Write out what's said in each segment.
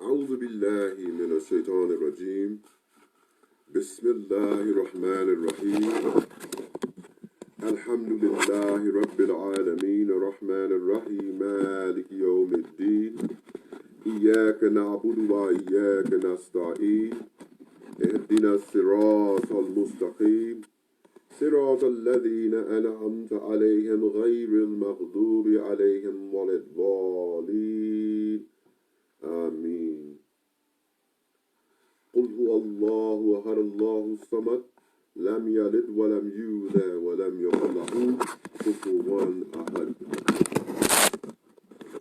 أعوذ بالله من الشيطان الرجيم. بسم الله الرحمن الرحيم. الحمد لله رب العالمين الرحمن الرحيم مالك يوم الدين. إياك نعبد وإياك نستعين. اهدنا الصراط المستقيم صراط الذين أنعمت عليهم غير المغضوب عليهم ولا الضالين. آمين. قل هو الله أحد الله الصمد لم يلد ولم يولد ولم يكن له كفوا أحد.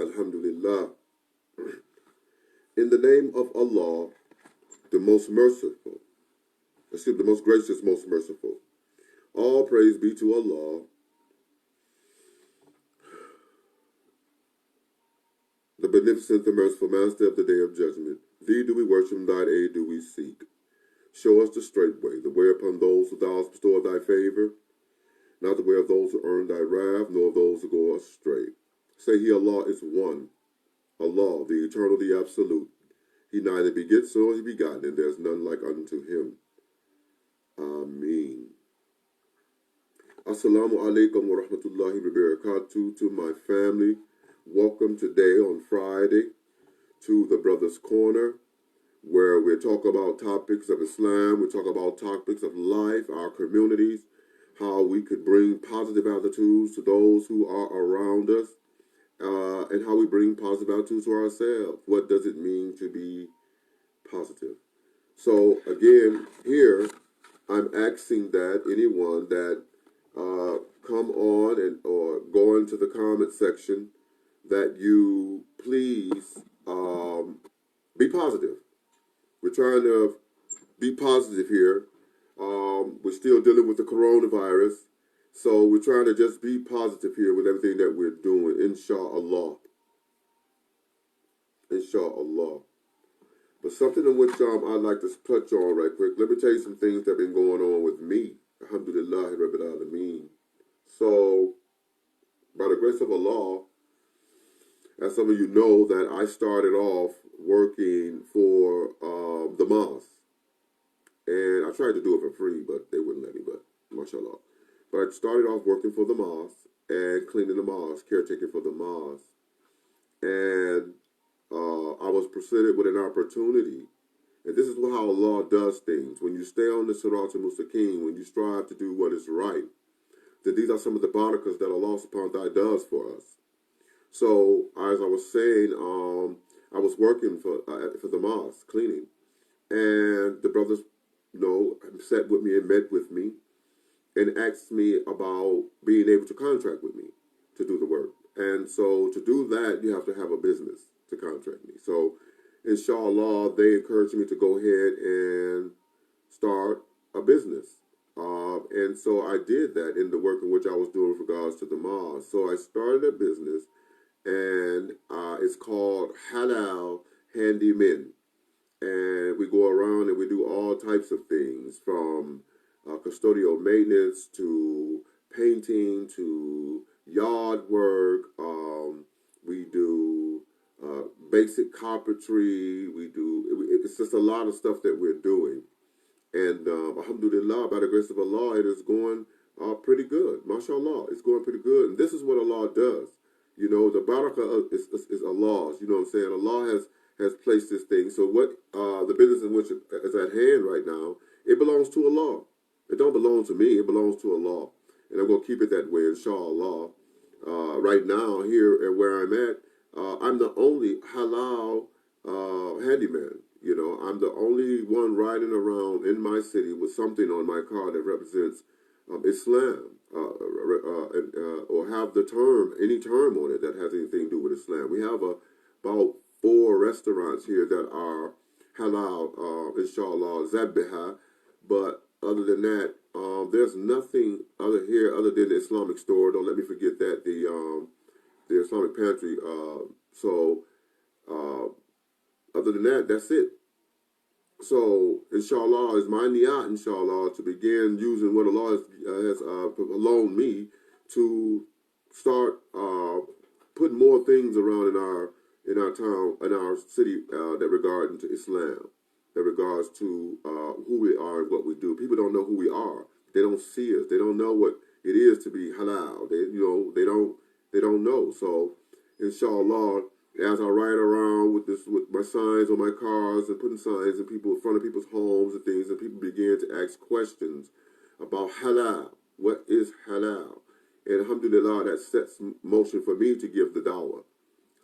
Alhamdulillah. In the name of Allah, the most merciful, the most gracious, most merciful. All praise be to Allah, the beneficent, the merciful master of the day of judgment. Thee do we worship, thine aid do we seek. Show us the straight way, the way upon those who thou hast bestowed thy favor, not the way of those who earn thy wrath, nor of those who go astray. Say he, Allah is one. Allah, the eternal, the absolute. He neither begets nor is begotten, and there is none like unto him. Ameen. Assalamu alaikum wa rahmatullahi wa barakatuh to my family. Welcome today on Friday to the Brother's Corner, where we talk about topics of Islam, we talk about topics of life, our communities, how we could bring positive attitudes to those who are around us, and how we bring positive attitudes to ourselves. What does it mean to be positive? So again, here I'm asking that anyone that come on and or go into the comment section that you please be positive. We're trying to be positive here. We're still dealing with the coronavirus. So we're trying to just be positive here with everything that we're doing. Inshallah. Inshallah. But something in which I'd like to touch on right quick. Let me tell you some things that have been going on with me. Alhamdulillah, Rabbil Alameen. So, by the grace of Allah, as some of you know, that I started off working for the mosque. And I tried to do it for free, but they wouldn't let me, but mashallah. But I started off working for the mosque and cleaning the mosque, caretaking for the mosque. And I was presented with an opportunity. And this is how Allah does things. When you stay on the Sirat al-Mustaqim, when you strive to do what is right, that these are some of the barakas that Allah subhanahu wa ta'ala does for us. So, as I was saying, I was working for the mosque, cleaning. And the brothers, sat with me and met with me and asked me about being able to contract with me to do the work. And so, to do that, you have to have a business to contract me. So, inshallah, they encouraged me to go ahead and start a business. And so I did that in the work in which I was doing with regards to the mosque. So I started a business, and it's called Halal Handymen. And we go around and we do all types of things, from custodial maintenance to painting to yard work. We do basic carpentry. It's just a lot of stuff that we're doing. And alhamdulillah, by the grace of Allah, it is going pretty good. MashaAllah, it's going pretty good. And this is what Allah does. You know, the barakah is Allah's. You know what I'm saying? Allah has placed this thing. So what the business in which is at hand right now, it belongs to Allah. It don't belong to me. It belongs to Allah. And I'm going to keep it that way, inshallah. Right now, here where I'm at, I'm the only halal handyman. You know, I'm the only one riding around in my city with something on my car that represents Islam, or have any term on it that has anything to do with Islam. We have about 4 restaurants here that are halal, inshallah, zabiha. But other than that, there's nothing other than the Islamic store. Don't let me forget that, the Islamic pantry. Other than that, that's it. So, inshallah, it's my niyat, inshallah, to begin using what Allah has loaned me to start putting more things around in our town, in our city, that regard to Islam, that regards to who we are and what we do. People don't know who we are. They don't see us. They don't know what it is to be halal. They don't know. So, inshallah, as I ride around with my signs on my cars and putting signs in front of people's homes and things, and people begin to ask questions about halal. What is halal? And alhamdulillah, that sets motion for me to give the dawah,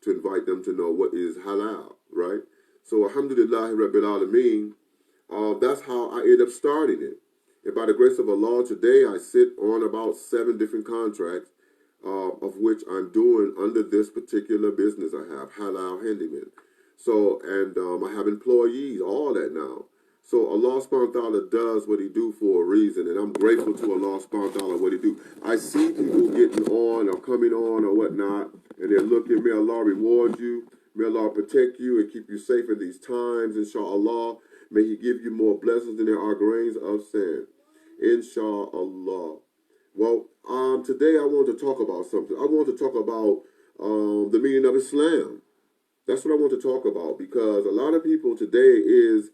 to invite them to know what is halal, right? So alhamdulillah, Rabbil Alameen, that's how I ended up starting it. And by the grace of Allah, today I sit on about 7 different contracts, of which I'm doing under this particular business I have, Halal Handyman. So, and I have employees, all that now. So Allah subhanahu wa ta'ala does what he do for a reason, and I'm grateful to Allah subhanahu wa ta'ala what he do. I see people getting on or coming on or whatnot, and they're looking, may Allah reward you, may Allah protect you and keep you safe in these times, inshallah. May he give you more blessings than there are grains of sand, inshallah. Well, today I want to talk about something. I want to talk about the meaning of Islam. That's what I want to talk about, because a lot of people today is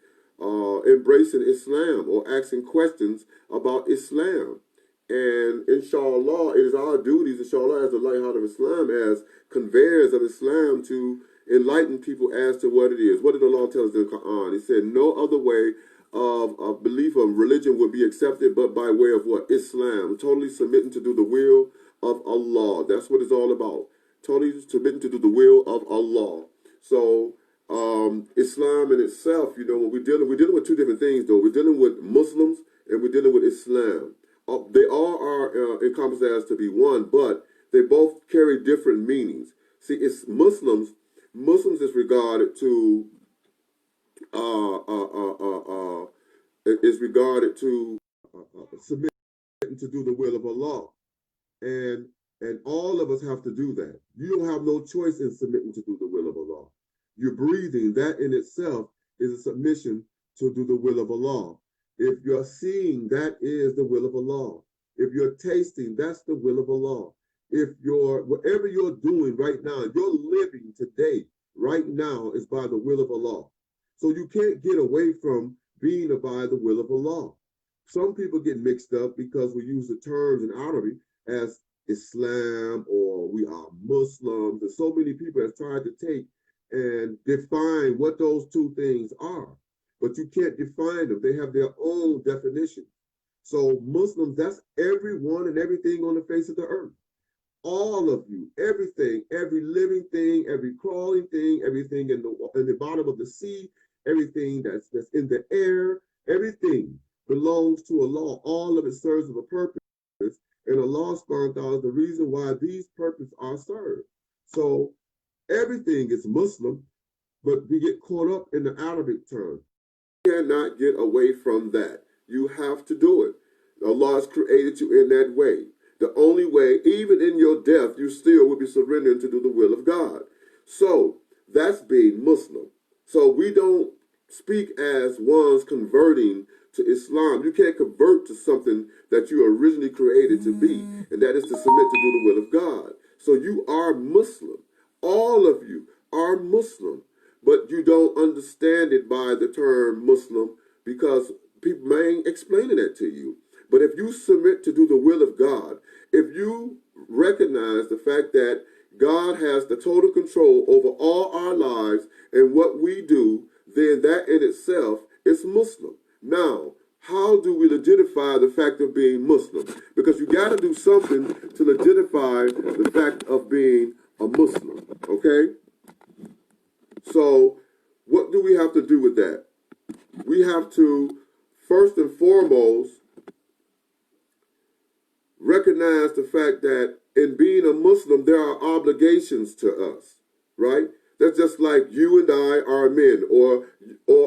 embracing Islam or asking questions about Islam. And inshallah, it is our duties, inshallah, as the Lighthouse of Islam, as conveyors of Islam, to enlighten people as to what it is. What did Allah tell us in the Quran? He said, no other way of belief of religion would be accepted but by way of what? Islam. Totally submitting to do the will of Allah. That's what it's all about. Totally submitting to do the will of Allah. So, Islam in itself, you know, when we're dealing with 2 different things, though. We're dealing with Muslims and we're dealing with Islam. They all are encompassed as to be one, but they both carry different meanings. See, it's Muslims. Muslims is regarded to submitting to do the will of Allah, and all of us have to do that. You don't have no choice in submitting to do the will of Allah. You're breathing. That in itself is a submission to do the will of Allah. If you're seeing, that is the will of Allah. If you're tasting, that's the will of Allah. If whatever you're doing right now, you're living today, right now, is by the will of Allah. So you can't get away from being by the will of Allah. Some people get mixed up because we use the terms in Arabic as Islam or we are Muslims. And so many people have tried to take and define what those 2 things are. But you can't define them. They have their own definition. So Muslims, that's everyone and everything on the face of the earth. All of you, everything, every living thing, every crawling thing, everything in the bottom of the sea, everything that's in the air, everything belongs to Allah. All of it serves a purpose. And Allah subhanahu wa ta'ala is the reason why these purposes are served. So everything is Muslim, but we get caught up in the Arabic term. You cannot get away from that. You have to do it. Allah has created you in that way. The only way, even in your death, you still will be surrendering to do the will of God. So that's being Muslim. So we don't speak as ones converting to Islam. You can't convert to something that you originally created to be, and that is to submit to do the will of God. So you are Muslim. All of you are Muslim, but you don't understand it by the term Muslim because people ain't explaining that to you. But if you submit to do the will of God, if you recognize the fact that God has the total control over all our lives and what we do, then that in itself is Muslim. Now, how do we legitimate the fact of being Muslim? Because you got to do something to legitimate the fact of being a Muslim, okay? So, what do we have to do with that? We have to, first and foremost, recognize the fact that in being a Muslim, there are obligations to us, right? That's just like you and I are men, or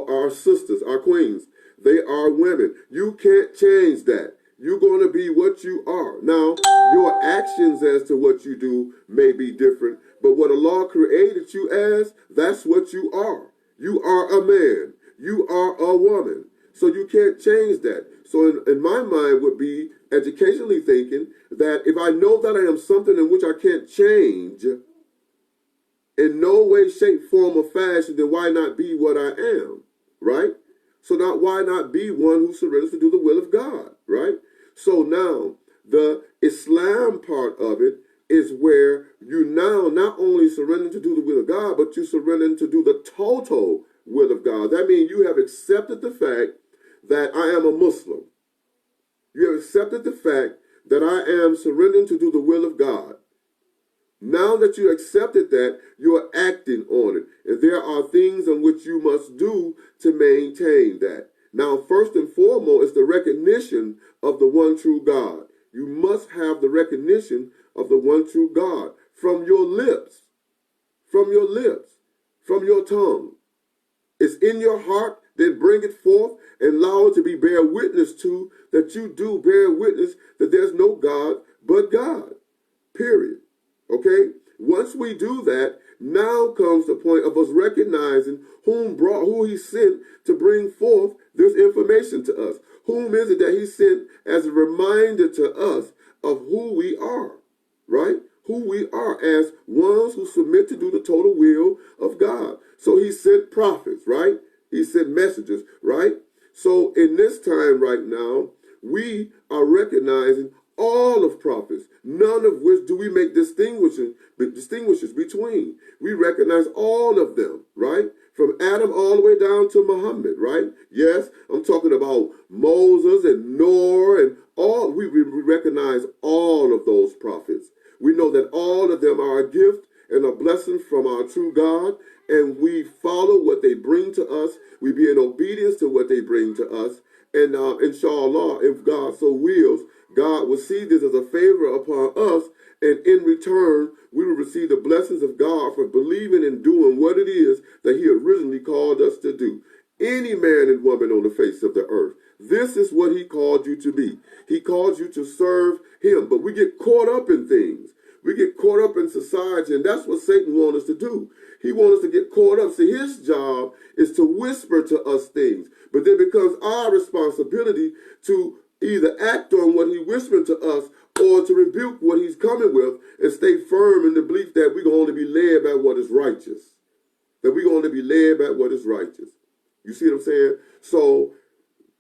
our sisters, our queens. They are women. You can't change that. You're going to be what you are. Now, your actions as to what you do may be different, but what Allah created you as, that's what you are. You are a man. You are a woman. So you can't change that. So in my mind would be educationally thinking that if I know that I am something in which I can't change, in no way, shape, form, or fashion, then why not be what I am, right? So now why not be one who surrenders to do the will of God, right? So now the Islam part of it is where you now not only surrender to do the will of God, but you surrender to do the total will of God. That means you have accepted the fact that I am a Muslim. You have accepted the fact that I am surrendering to do the will of God. Now that you accepted that, you are acting on it. And there are things in which you must do to maintain that. Now, first and foremost is the recognition of the one true God. You must have the recognition of the one true God from your lips, from your lips, from your tongue. It's in your heart, then bring it forth and allow it to be bear witness to that you do bear witness that there's no God but God, period. Okay? Once we do that, now comes the point of us recognizing who he sent to bring forth this information to us. Whom is it that he sent as a reminder to us of who we are, right? Who we are as ones who submit to do the total will of God. So he sent prophets, right? He sent messengers, right? So in this time right now, we are recognizing all of prophets, none of which do we make distinguishes between. We recognize all of them, right? From Adam all the way down to Muhammad, right? Yes, I'm talking about Moses and Noah and all. We recognize all of those prophets. We know that all of them are a gift and a blessing from our true God, and we follow what they bring to us. We be in obedience to what they bring to us. And inshallah, if God so wills, God will see this as a favor upon us, and in return, we will receive the blessings of God for believing and doing what it is that he originally called us to do. Any man and woman on the face of the earth, this is what he called you to be. He called you to serve him, but we get caught up in things. We get caught up in society, and that's what Satan wants us to do. He wants us to get caught up. See, his job is to whisper to us things, but then it becomes our responsibility to either act on what he's whispering to us or to rebuke what he's coming with and stay firm in the belief that we're going to be led by what is righteous. That we're going to be led by what is righteous. You see what I'm saying? So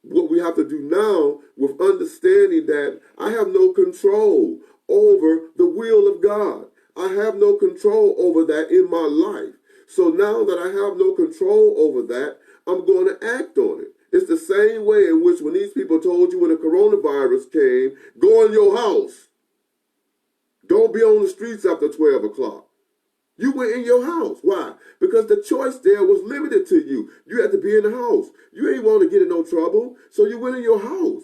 what we have to do now with understanding that I have no control over the will of God. I have no control over that in my life. So now that I have no control over that, I'm going to act on it. It's the same way in which when these people told you when the coronavirus came, go in your house. Don't be on the streets after 12 o'clock. You went in your house. Why? Because the choice there was limited to you. You had to be in the house. You ain't want to get in no trouble, so you went in your house.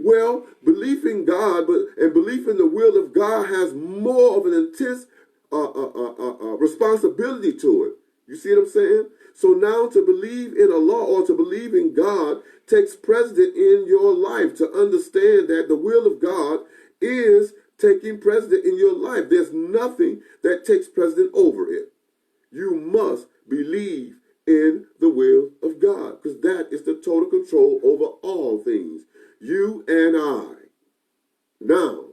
Well, belief in God and belief in the will of God has more of an intense responsibility to it. You see what I'm saying? So now to believe in Allah or to believe in God takes precedent in your life, to understand that the will of God is taking precedent in your life. There's nothing that takes precedent over it. You must believe in the will of God, because that is the total control over all things. You and I. Now,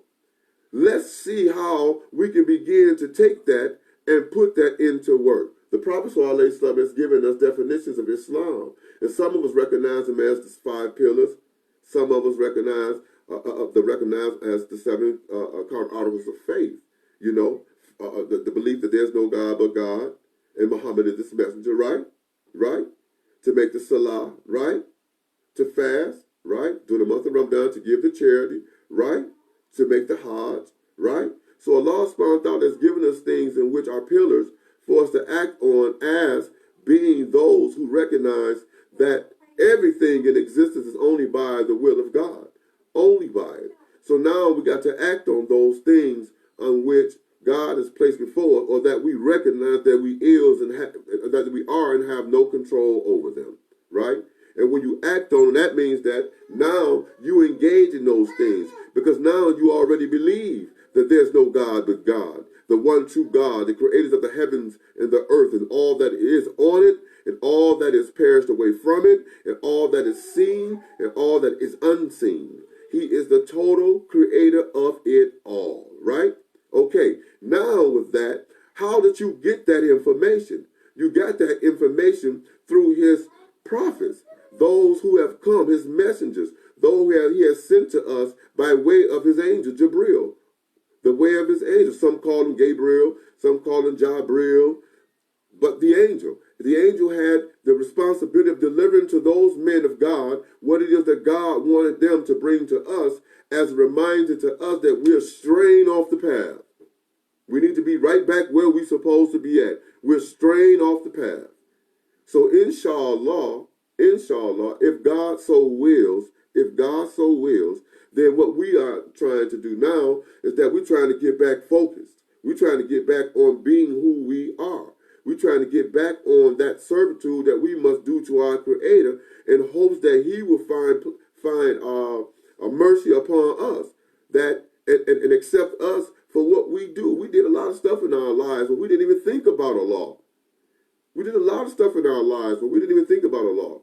let's see how we can begin to take that and put that into work. The Prophet ﷺ has given us definitions of Islam, and some of us recognize them as the 5 pillars. Some of us recognize as the 7 articles of faith. You know, the belief that there's no God but God, and Muhammad is this messenger, right? Right? To make the salah, right? To fast, right? During the month of Ramadan, to give the charity, right? To make the Hajj, right? So Allah subhanahu wa ta'ala has given us things in which are pillars for us to act on as being those who recognize that everything in existence is only by the will of God. Only by it. So now we got to act on those things on which God has placed before us, or that we recognize that that we are and have no control over them, right? And when you act on them, that means that now you engage in those things, because now you already believe that there's no God but God, the one true God, the creators of the heavens and the earth and all that is on it and all that is perished away from it and all that is seen and all that is unseen. He is the total creator of it all, right? Okay, now with that, How did you get that information? You got that information through his prophets, those who have come, his messengers, those who he has sent to us by way of his angel, Jabril, the way of his angel. Some call him Gabriel, some call him Jabril, but the angel had the responsibility of delivering to those men of God what it is that God wanted them to bring to us as a reminder to us that we're straying off the path. We need to be right back where we're supposed to be at. We're straying off the path. So inshallah, if God so wills, then what we are trying to do now is that we're trying to get back focused. We're trying to get back on being who we are. We're trying to get back on that servitude that we must do to our Creator in hopes that He will find a mercy upon us, that and accept us for what we do. We did a lot of stuff in our lives, but we didn't even think about Allah. We did a lot of stuff in our lives, but we didn't even think about Allah.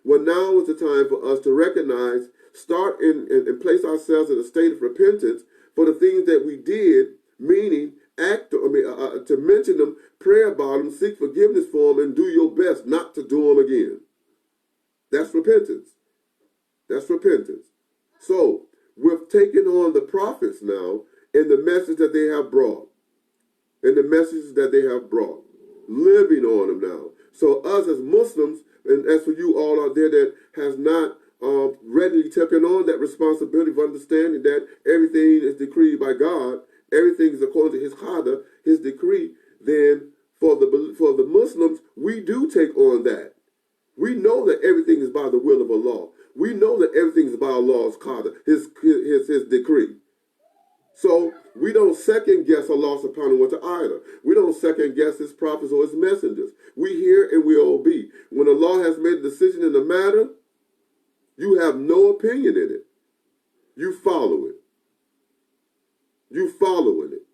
Well, now is the time for us to recognize, start and place ourselves in a state of repentance for the things that we did, meaning to mention them, pray about them, seek forgiveness for them, and do your best not to do them again. That's repentance. That's repentance. So, we've taken on the prophets now and the message that they have brought. And the messages that they have brought. Living on them now. So us as Muslims, and as for you all out there that has not readily taken on that responsibility of understanding that everything is decreed by God, everything is according to his qadr, his decree, then for the Muslims, we do take on that. We know that everything is by the will of Allah. We know that everything is by Allah's qadr, his decree. So we don't second guess Allah subhanahu wa ta'ala. We don't second guess his prophets or his messengers. We hear and we obey. When Allah has made a decision in the matter, you have no opinion in it. You follow it. You following it.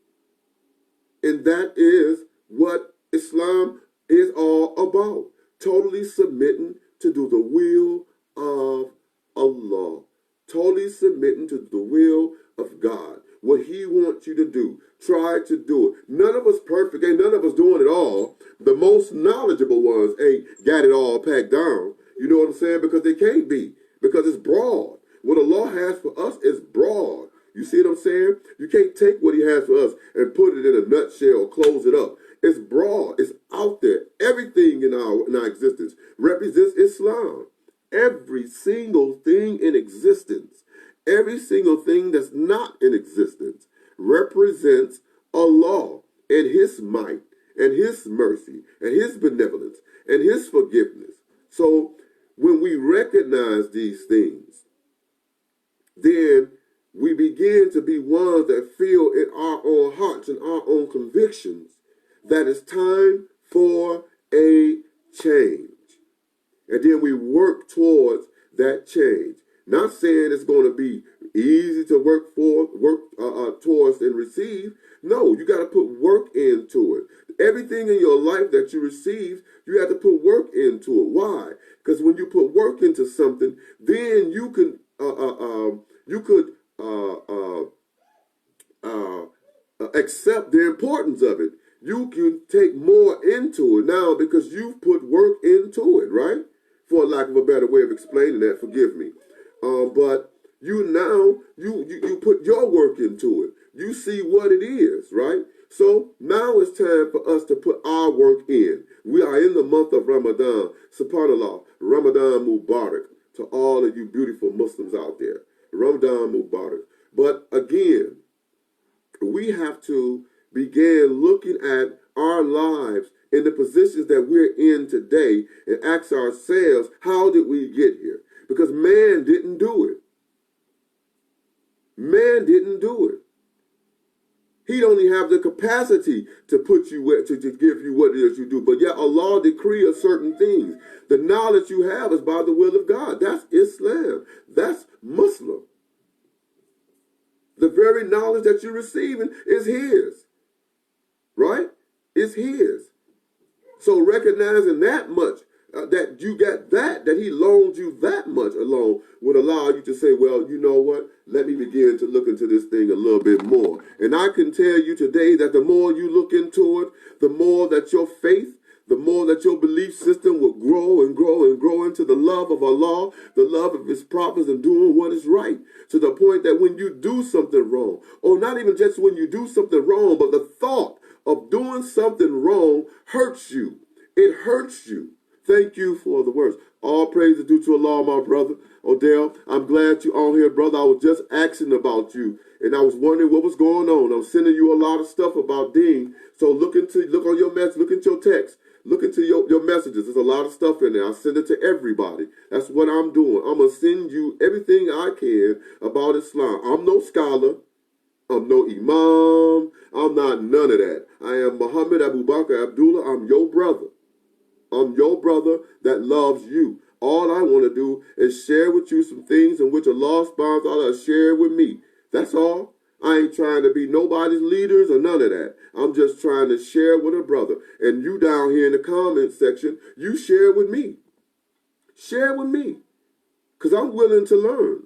And that is what Islam is all about. Totally submitting to do the will of Allah. Totally submitting to the will of God. What he wants you to do. Try to do it. None of us perfect. Ain't none of us doing it all. The most knowledgeable ones ain't got it all packed down. You know what I'm saying? Because they can't be. Because it's broad. What Allah has for us is broad. You see what I'm saying? You can't take what he has for us and put it in a nutshell or close it up. It's broad. It's out there. Everything in our existence represents Islam. Every single thing in existence. Every single thing that's not in existence represents Allah and his might and his mercy and his benevolence and his forgiveness. So when we recognize these things, then we begin to be ones that feel in our own hearts and our own convictions that it's time for a change. And then we work towards that change. Not saying it's going to be easy to work towards and receive. No, you got to put work into it. Everything in your life that you receive, you have to put work into it. Why? Because when you put work into something, then you could accept the importance of it. You can take more into it now because you've put work into it, right? For lack of a better way of explaining that, forgive me. But you put your work into it. You see what it is, right? So now it's time for us to put our work in. We are in the month of Ramadan. SubhanAllah, Ramadan Mubarak to all of you beautiful Muslims out there. Ramadan Mubarak. But again, we have to begin looking at our lives in the positions that we're in today and ask ourselves, how did we get here? Because man didn't do it. Man didn't do it. He only have the capacity to put you to give you what it is you do. But yet Allah decrees certain things. The knowledge you have is by the will of God. That's Islam. That's Muslim. The very knowledge that you're receiving is his. Right? It's his. So recognizing that much that you got that he loaned you that much alone would allow you to say, well, you know what? Let me begin to look into this thing a little bit more. And I can tell you today that the more you look into it, the more that your faith, the more that your belief system will grow and grow and grow into the love of Allah, the love of his prophets, and doing what is right. To the point that when you do something wrong, or not even just when you do something wrong, but the thought of doing something wrong hurts you. It hurts you. Thank you for the words. All praise is due to Allah, my brother. Odell, I'm glad you're on here, brother. I was just asking about you, and I was wondering what was going on. I'm sending you a lot of stuff about Dean. So look on your message, look into your text, look into your messages. There's a lot of stuff in there. I send it to everybody. That's what I'm doing. I'm going to send you everything I can about Islam. I'm no scholar. I'm no imam. I'm not none of that. I am Muhammad Abu Bakr Abdullah. I'm your brother. I'm your brother that loves you. All I want to do is share with you some things in which Allah subhanahu wa ta'ala shared with me. That's all. I ain't trying to be nobody's leaders or none of that. I'm just trying to share with a brother. And you down here in the comment section, you share with me. Share with me. Because I'm willing to learn.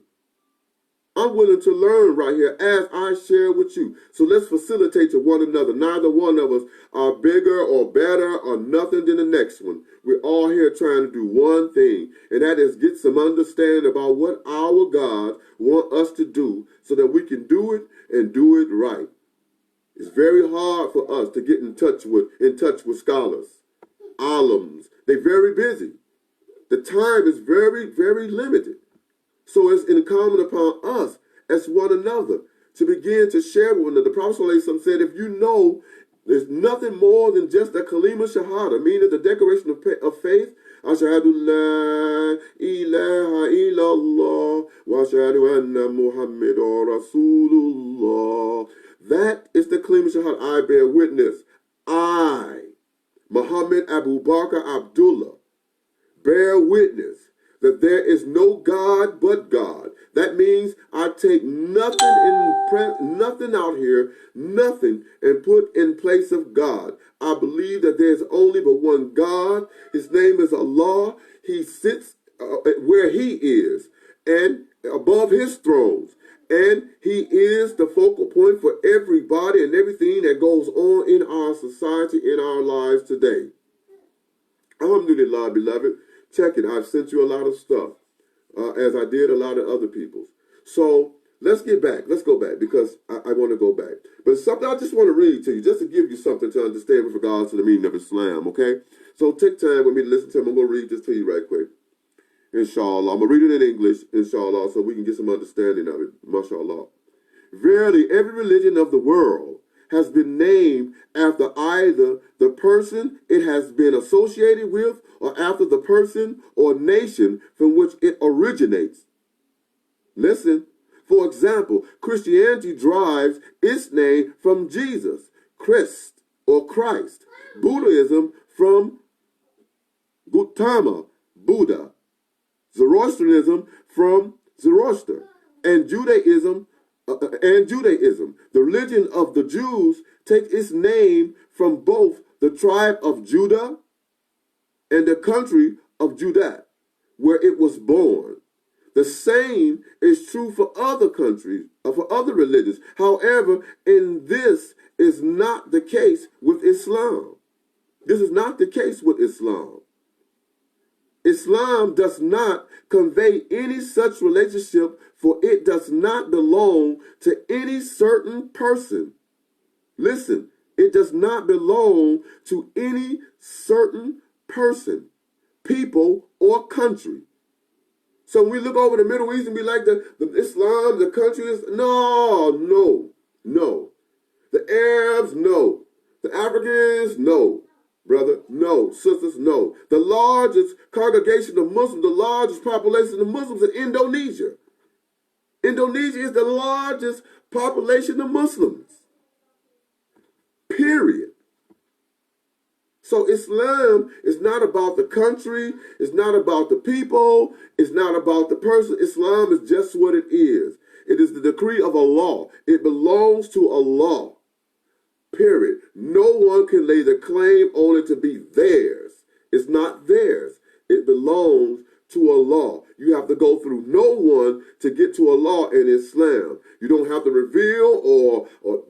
I'm willing to learn right here as I share with you. So let's facilitate to one another. Neither one of us are bigger or better or nothing than the next one. We're all here trying to do one thing, and that is get some understanding about what our God wants us to do so that we can do it and do it right. It's very hard for us to get in touch with scholars, alims. They're very busy. The time is very, very limited. So it's incumbent upon us as one another to begin to share with one another. The Prophet ﷺ said, if you know there's nothing more than just a kalima shahada, meaning the declaration of faith, ashhadu la ilaha illallah wa ashhadu anna muhammadan rasulullah. That is the kalima shahada. I bear witness. I, Muhammad Abu Bakr Abdullah, bear witness that there is no God but God. That means I take nothing out here, nothing, and put in place of God. I believe that there's only but one God. His name is Allah. He sits where he is and above his thrones. And he is the focal point for everybody and everything that goes on in our society, in our lives today. Alhamdulillah, beloved. Check it. I've sent you a lot of stuff, as I did a lot of other people's. So let's get back. Let's go back because I want to go back. But something I just want to read to you, just to give you something to understand with regards to the meaning of Islam, okay? So take time with me to listen to him. I'm going to read this to you right quick. Inshallah. I'm going to read it in English, inshallah, so we can get some understanding of it. MashaAllah. Verily, every religion of the world has been named after either the person it has been associated with or after the person or nation from which it originates. Listen. For example, Christianity derives its name from Jesus, Christ, or Christ. Buddhism from Gautama, Buddha. Zoroastrianism from Zoroaster. And Judaism. The religion of the Jews takes its name from both the tribe of Judah and the country of Judah, where it was born. The same is true for other countries, for other religions. However, this is not the case with Islam. This is not the case with Islam. Islam does not convey any such relationship, for it does not belong to any certain person. Listen, it does not belong to any certain person, people, or country. So when we look over the Middle East and be like the Islam, the country is, no. The Arabs, no. The Africans, no. Brother, no. Sisters, no. The largest congregation of Muslims, the largest population of Muslims in Indonesia. Indonesia is the largest population of Muslims. Period. So Islam is not about the country. It's not about the people. It's not about the person. Islam is just what it is. It is the decree of Allah. It belongs to Allah. Period. No one can lay the claim on it to be theirs. It's not theirs. belongs to Allah. You have to go through no one to get to Allah in Islam. You don't have to reveal or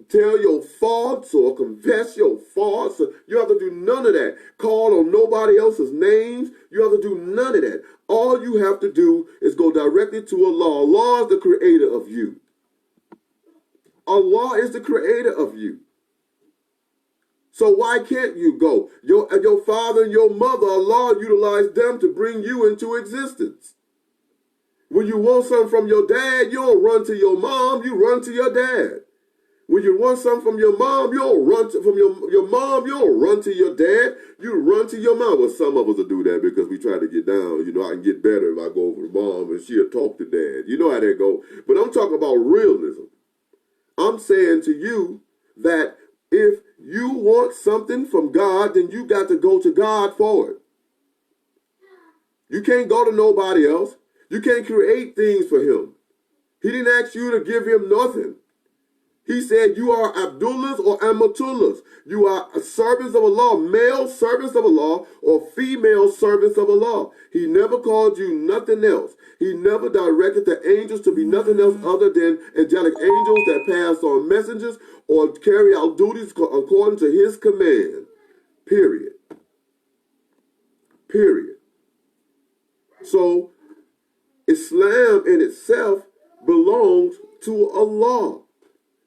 tell your faults or confess your faults. You have to do none of that. Call on nobody else's names. You have to do none of that. All you have to do is go directly to Allah. Allah is the creator of you. Allah is the creator of you. So why can't you go? Your father and your mother, Allah utilized them to bring you into existence. When you want something from your dad, you don't run to your mom, you run to your dad. When you want something from your mom, you don't run from your mom, you don't run to your dad, you run to your mom. Well, some of us will do that because we try to get down. You know, I can get better if I go over to mom and she'll talk to dad. You know how that go. But I'm talking about realism. I'm saying to you that if you want something from God, then you got to go to God for it. You can't go to nobody else. You can't create things for him. He didn't ask you to give him nothing. He said you are Abdullahs or Amatullas. You are servants of Allah, male servants of Allah or female servants of Allah. He never called you nothing else. He never directed the angels to be nothing else other than angelic angels that pass on messengers or carry out duties according to his command. Period. Period. So Islam in itself belongs to Allah.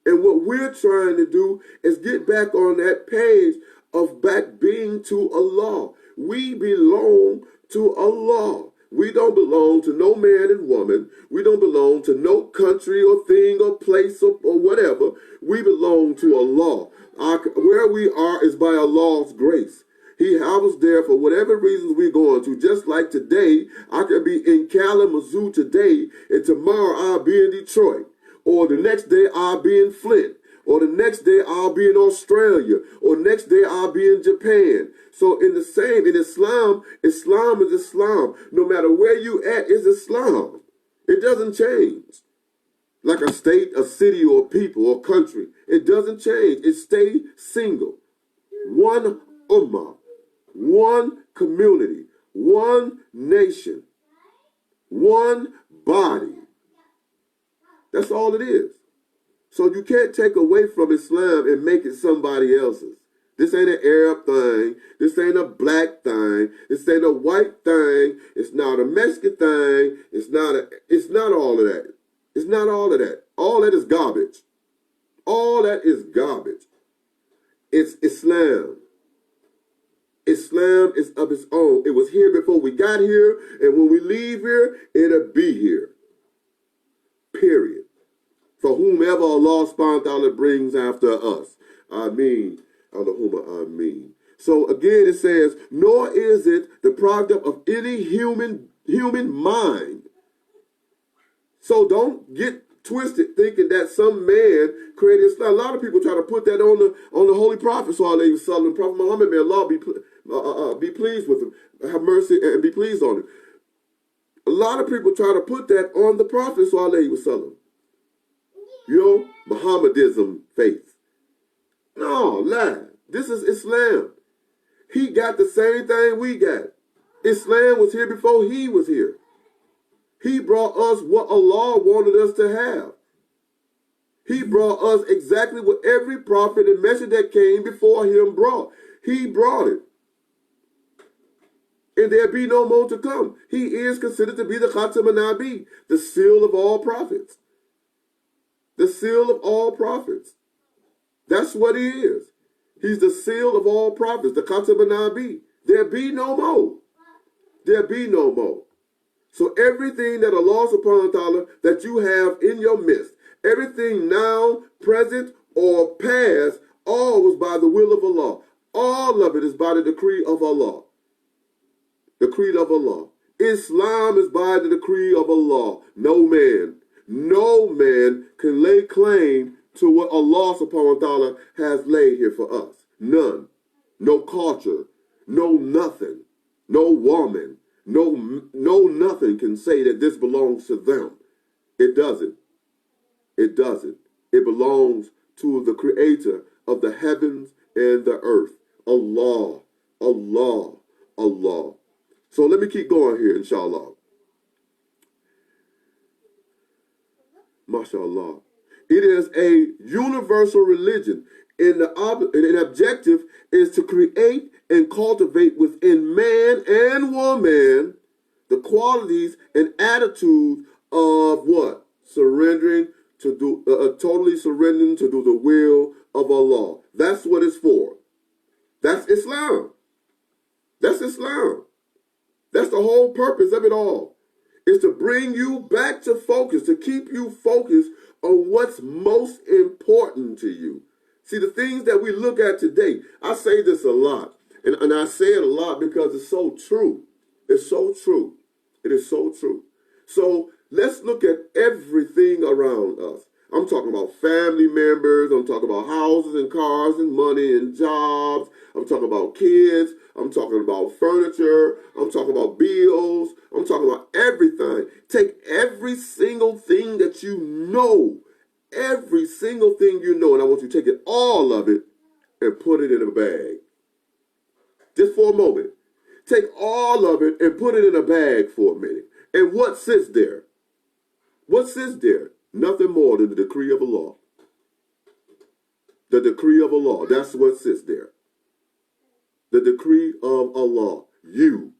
And what we're trying to do is get back on that page of back being to Allah. We belong to Allah. We don't belong to no man and woman. We don't belong to no country or thing or place or whatever. We belong to Allah. Where we are is by Allah's grace. He have us there for whatever reasons we're going to. Just like today, I could be in Kalamazoo today, and tomorrow I'll be in Detroit. Or the next day I'll be in Flint. Or the next day I'll be in Australia. Or next day I'll be in Japan. So in Islam, Islam is Islam. No matter where you at, is Islam. It doesn't change. Like a state, a city, or people, or country. It doesn't change. It stays single. One ummah. One community. One nation. One body. That's all it is. So you can't take away from Islam and make it somebody else's. This ain't an Arab thing. This ain't a black thing. This ain't a white thing. It's not a Mexican thing. It's not all of that. It's not all of that. All that is garbage. All that is garbage. It's Islam. Islam is of its own. It was here before we got here, and when we leave here, it'll be here. Period. For whomever Allah subhanahu wa ta'ala brings after us. Ameen. Allahumma ameen. So again it says, nor is it the product of any human mind. So don't get twisted thinking that some man created Islam. A lot of people try to put that on the Holy Prophet, sallallahu Prophet Muhammad, may Allah be pleased with him, have mercy and be pleased on him. A lot of people try to put that on the Prophet, sallallahu. You know, Mohammedism faith. No, lie. This is Islam. He got the same thing we got. Islam was here before he was here. He brought us what Allah wanted us to have. He brought us exactly what every prophet and messenger that came before him brought. He brought it. And there be no more to come. He is considered to be the Khatam an-Nabi, the seal of all prophets. The seal of all prophets. That's what he is. He's the seal of all prophets, the Khatam an-Nabi. There be no more. There be no more. So everything that Allah subhanahu wa ta'ala that you have in your midst, everything now, present, or past, all was by the will of Allah. All of it is by the decree of Allah. Decree of Allah. Islam is by the decree of Allah. No man can lay claim to what Allah subhanahu wa ta'ala has laid here for us. None. No culture. No nothing. No woman. No nothing can say that this belongs to them. It doesn't. It doesn't. It belongs to the creator of the heavens and the earth. Allah. Allah. Allah. So let me keep going here, inshallah. MashaAllah. It is a universal religion. And the objective is to create and cultivate within man and woman the qualities and attitudes of what? Surrendering to do, totally surrendering to do the will of Allah. That's what it's for. That's Islam. That's Islam. That's the whole purpose of it all. Is to bring you back to focus, to keep you focused on what's most important to you. See, the things that we look at today, I say this a lot, and I say it a lot because it's so true. It's so true. It is so true. So let's look at everything around us. I'm talking about family members. I'm talking about houses and cars and money and jobs. I'm talking about kids. I'm talking about furniture. I'm talking about bills. I'm talking about everything. Take every single thing that you know, every single thing you know, and I want you to take it, all of it, and put it in a bag. Just for a moment. Take all of it and put it in a bag for a minute. And what sits there? What sits there? Nothing more than the decree of Allah. The decree of Allah. That's what sits there. The decree of Allah. You.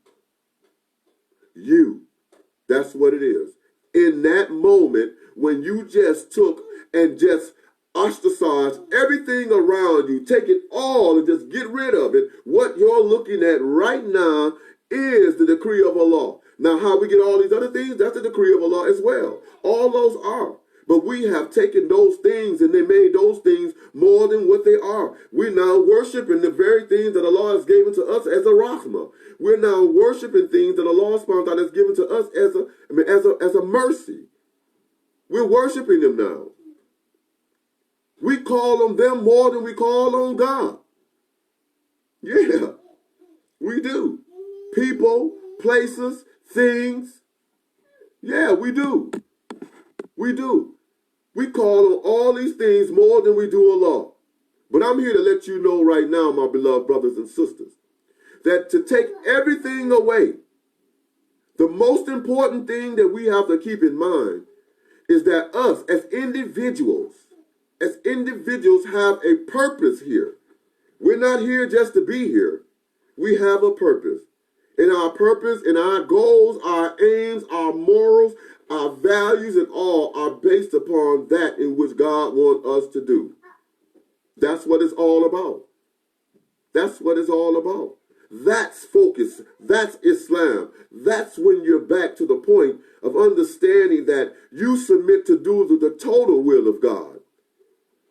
That's what it is. In that moment, when you just took and just ostracized everything around you, take it all and just get rid of it, what you're looking at right now is the decree of Allah. Now, how we get all these other things, that's the decree of Allah as well. All those are. But we have taken those things and they made those things more than what they are. We're now worshiping the very things that Allah has given to us as a rahmah. We're now worshiping things that Allah subhanahu wa ta'ala has given to us as a mercy. We're worshiping them now. We call on them more than we call on God. Yeah, we do. People, places, things. Yeah, we do. We do. We call on all these things more than we do Allah. But I'm here to let you know right now, my beloved brothers and sisters, that to take everything away, the most important thing that we have to keep in mind is that us as individuals have a purpose here. We're not here just to be here. We have a purpose. And our purpose and our goals, our aims, our morals, our values and all are based upon that in which God wants us to do. That's what it's all about. That's what it's all about. That's focus. That's Islam. That's when you're back to the point of understanding that you submit to do the total will of God.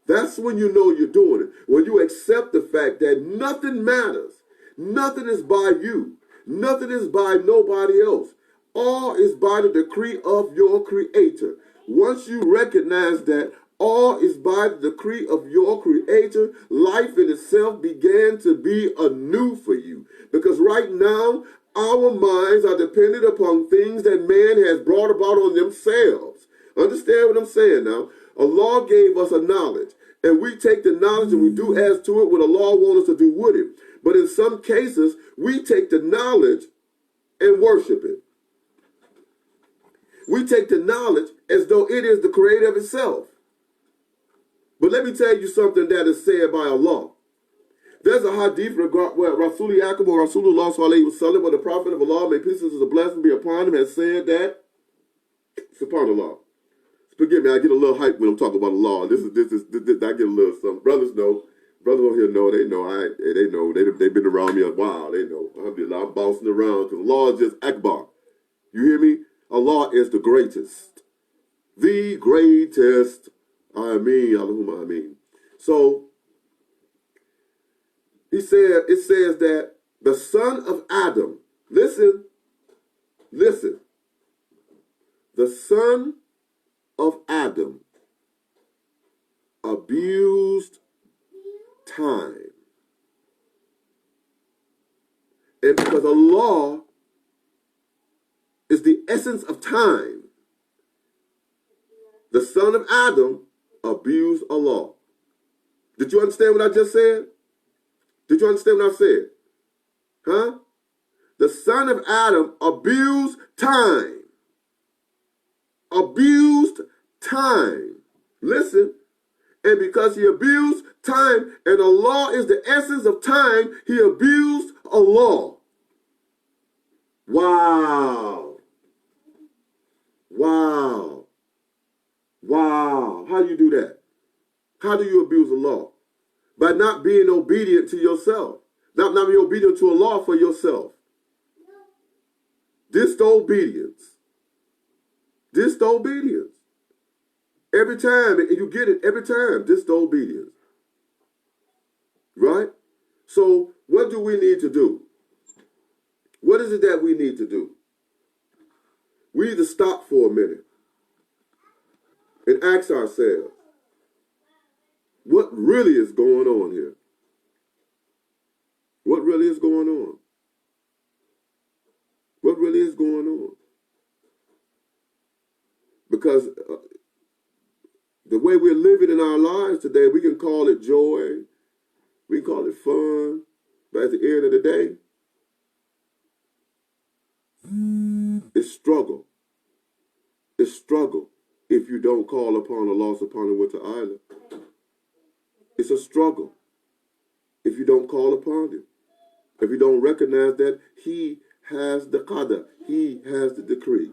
That's when you know you're doing it. When you accept the fact that nothing matters. Nothing is by you. Nothing is by nobody else. All is by the decree of your Creator. Once you recognize that all is by the decree of your Creator, life in itself began to be anew for you. Because right now, our minds are dependent upon things that man has brought about on themselves. Understand what I'm saying now? Allah gave us a knowledge, and we take the knowledge and we do as to it what Allah wants us to do with it. But in some cases, we take the knowledge and worship it. We take the knowledge as though it is the creator of itself. But let me tell you something that is said by Allah. There's a hadith where Rasulullah sallallahu alaihi wasallam, where the Prophet of Allah, may peace and blessing be upon him, has said that, subhanallah. Forgive me, I get a little hype when I'm talking about Allah. This, I get a little something. Brothers on here know, they know, they've been around me a while, they know. Alhamdulillah, I'm bouncing around because Allah is just Akbar. You hear me? Allah is the greatest. The greatest. Ameen, Allahumma ameen. So, it says that the son of Adam, listen, the son of Adam abused time. And because Allah is the essence of time, the son of Adam abused Allah. Did you understand what I just said? Did you understand what I said? Huh? the son of Adam, abused time. Abused time. Listen. And because he abused time, and Allah is the essence of time, he abused Allah. Wow. Wow. Wow. How do you do that? How do you abuse Allah? By not being obedient to yourself. Not being obedient to Allah for yourself. Disobedience. Disobedience. Every time, and you get it every time, disobedience. Right? So, what do we need to do? What is it that we need to do? We need to stop for a minute and ask ourselves, what really is going on here? What really is going on? What really is going on? Because the way we're living in our lives today, we can call it joy, we can call it fun, but at the end of the day, it's struggle. It's struggle if you don't call upon Allah subhanahu wa ta'ala. It's a struggle if you don't call upon Him. If you don't recognize that He has the qadr, He has the decree.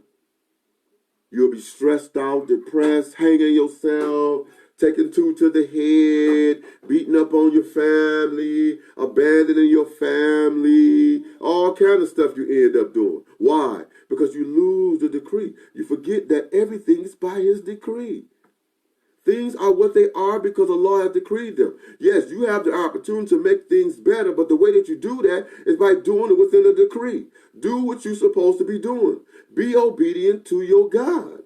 You'll be stressed out, depressed, hanging yourself, taking two to the head, beating up on your family, abandoning your family, all kind of stuff you end up doing. Why? Because you lose the decree. You forget that everything is by His decree. Things are what they are because Allah has decreed them. Yes, you have the opportunity to make things better, but the way that you do that is by doing it within a decree. Do what you're supposed to be doing. Be obedient to your God.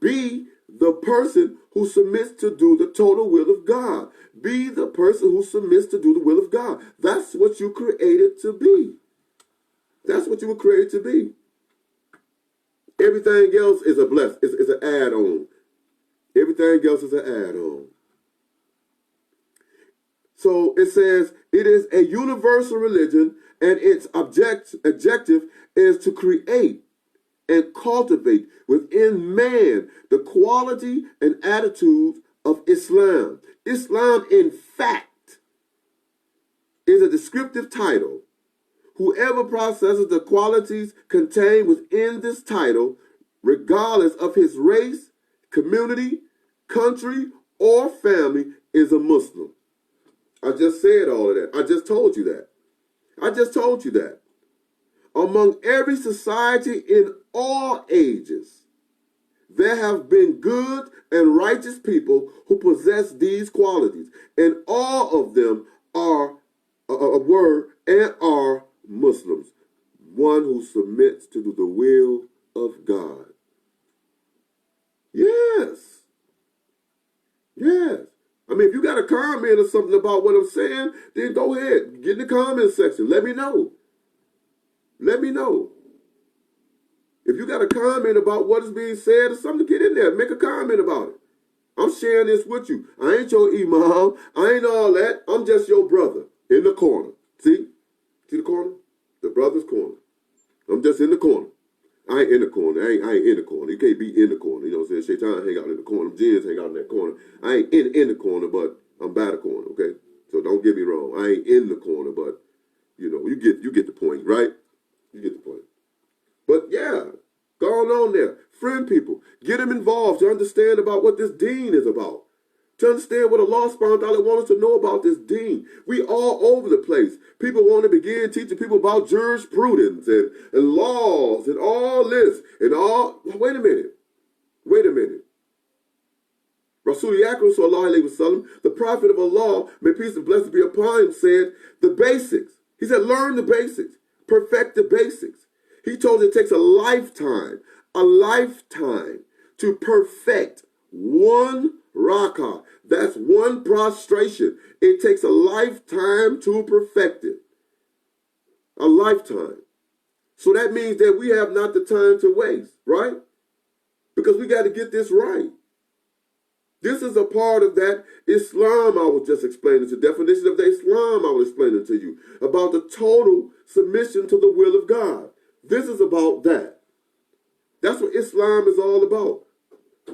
Be the person who submits to do the total will of God. Be the person who submits to do the will of God. That's what you created to be. That's what you were created to be. Everything else is a bless. It's an add-on. Everything else is an add-on. So it says it is a universal religion, and its objective is to create and cultivate within man the quality and attitudes of Islam. Islam, in fact, is a descriptive title. Whoever possesses the qualities contained within this title, regardless of his race, community, country, or family, is a Muslim. I just said all of that. I just told you that. I just told you that. Among every society in all ages, there have been good and righteous people who possess these qualities, and all of them are Muslims. One who submits to do the will of God. Yes. Yes. I mean, if you got a comment or something about what I'm saying, then go ahead. Get in the comment section. Let me know. Let me know. If you got a comment about what is being said or something, get in there. Make a comment about it. I'm sharing this with you. I ain't your imam. I ain't all that. I'm just your brother in the corner. See? See the corner? The brother's corner. I'm just in the corner. I ain't in the corner. I ain't in the corner. You can't be in the corner. You know what I'm saying? Shaitan hang out in the corner. Jinns hang out in that corner. I ain't in the corner, but I'm by the corner, okay? So don't get me wrong. I ain't in the corner, but, you know, you get the point, right? You get the point. But, yeah, going on there. Friend people. Get them involved to understand about what this deen is about. To understand what Allah subhanahu wa ta'ala wants us to know about this deen. We all over the place. People want to begin teaching people about jurisprudence and laws and all this and all. Wait a minute. Wait a minute. Rasul Yakram sallallahu alayhi wa sallam, the Prophet of Allah, may peace and blessings be upon him, said the basics. He said, learn the basics. Perfect the basics. He told it takes a lifetime to perfect one rakah. That's one prostration. It takes a lifetime to perfect it. A lifetime. So that means that we have not the time to waste, right? Because we got to get this right. This is a part of that Islam I was just explaining to you. Definition of the Islam I was explaining to you. About the total submission to the will of God. This is about that. That's what Islam is all about.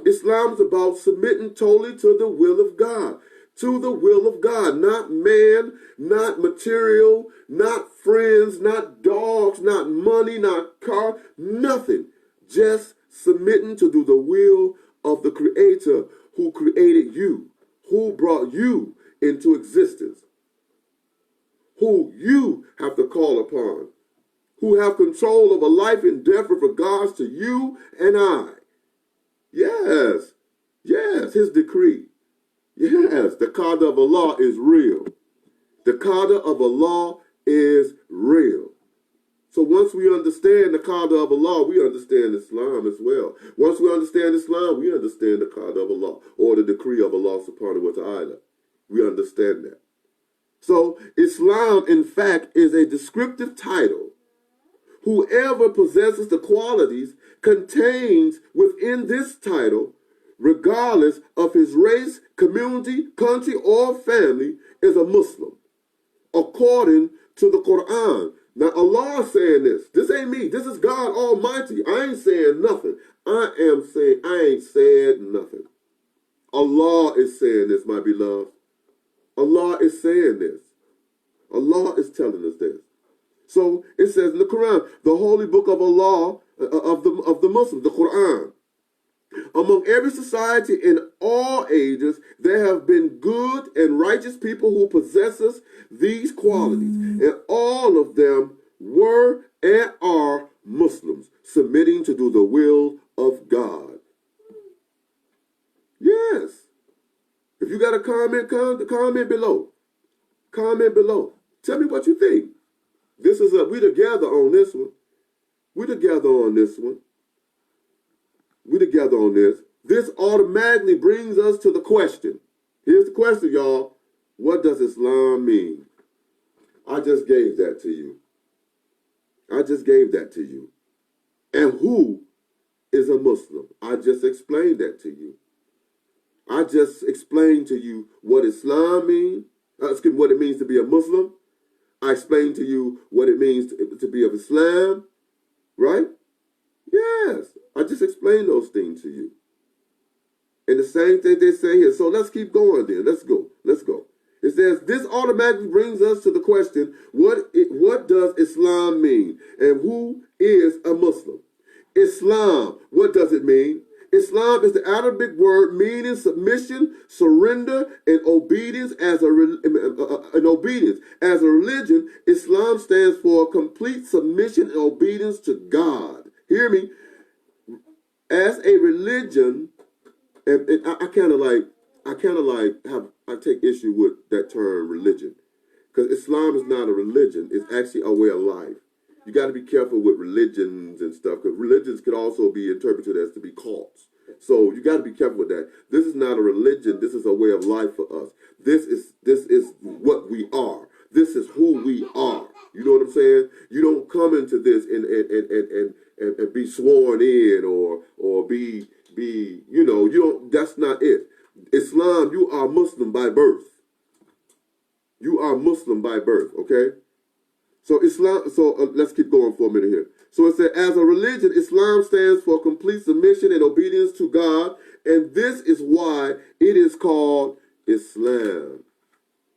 Islam is about submitting totally to the will of God. To the will of God. Not man, not material, not friends, not dogs, not money, not car, nothing. Just submitting to do the will of the Creator who created you, who brought you into existence, who you have to call upon, who have control over life and death with regards to you and I. Yes, yes, his decree. Yes, the qada of Allah is real. The qada of Allah is real. So once we understand the qada of Allah, we understand Islam as well. Once we understand Islam, we understand the qada of Allah, or the decree of Allah subhanahu wa ta'ala. We understand that. So Islam, in fact, is a descriptive title. Whoever possesses the qualities contained within this title, regardless of his race, community, country, or family, is a Muslim, according to the Quran. Now Allah is saying this. This ain't me. This is God Almighty. I ain't saying nothing. I ain't said nothing. Allah is saying this, my beloved. Allah is saying this. Allah is telling us this. So it says in the Quran, the holy book of Allah, of the Muslims, the Quran. Among every society in all ages, there have been good and righteous people who possesses these qualities, and all of them were and are Muslims, submitting to do the will of God. Yes. If you got a comment, comment below. Comment below. Tell me what you think. This is we together on this one. We together on this one. We together on this. This automatically brings us to the question. Here's the question, y'all. What does Islam mean? I just gave that to you. I just gave that to you. And who is a Muslim? I just explained that to you. I just explained to you what Islam means. What it means to be a Muslim. I explained to you what it means to be of Islam. Right? Yes. I just explained those things to you. And the same thing they say here. So let's keep going then. Let's go. Let's go. It says, this automatically brings us to the question, what does Islam mean? And who is a Muslim? Islam, what does it mean? Islam is the Arabic word meaning submission, surrender, and obedience as a religion. Islam stands for complete submission and obedience to God. Hear me? As a religion, and I take issue with that term religion, because Islam is not a religion; it's actually a way of life. You got to be careful with religions and stuff, because religions could also be interpreted as to be cults. So you got to be careful with that. This is not a religion. This is a way of life for us. This is what we are. This is who we are. You know what I'm saying? You don't come into this and be sworn in or be you don't. That's not it. Islam, you are Muslim by birth. You are Muslim by birth. Okay. So Islam. So let's keep going for a minute here. So it said, as a religion, Islam stands for complete submission and obedience to God, and this is why it is called Islam.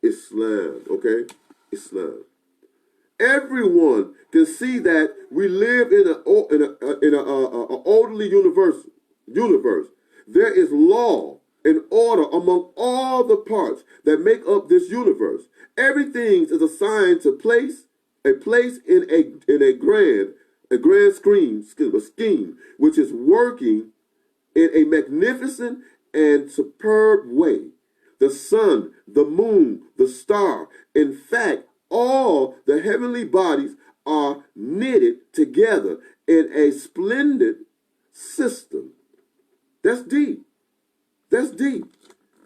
Islam. Okay. Islam. Everyone can see that we live in an orderly universe. There is law and order among all the parts that make up this universe. Everything is assigned to a place in a grand scheme, which is working in a magnificent and superb way. The sun, the moon, the star, in fact, all the heavenly bodies are knitted together in a splendid system. That's deep. That's deep.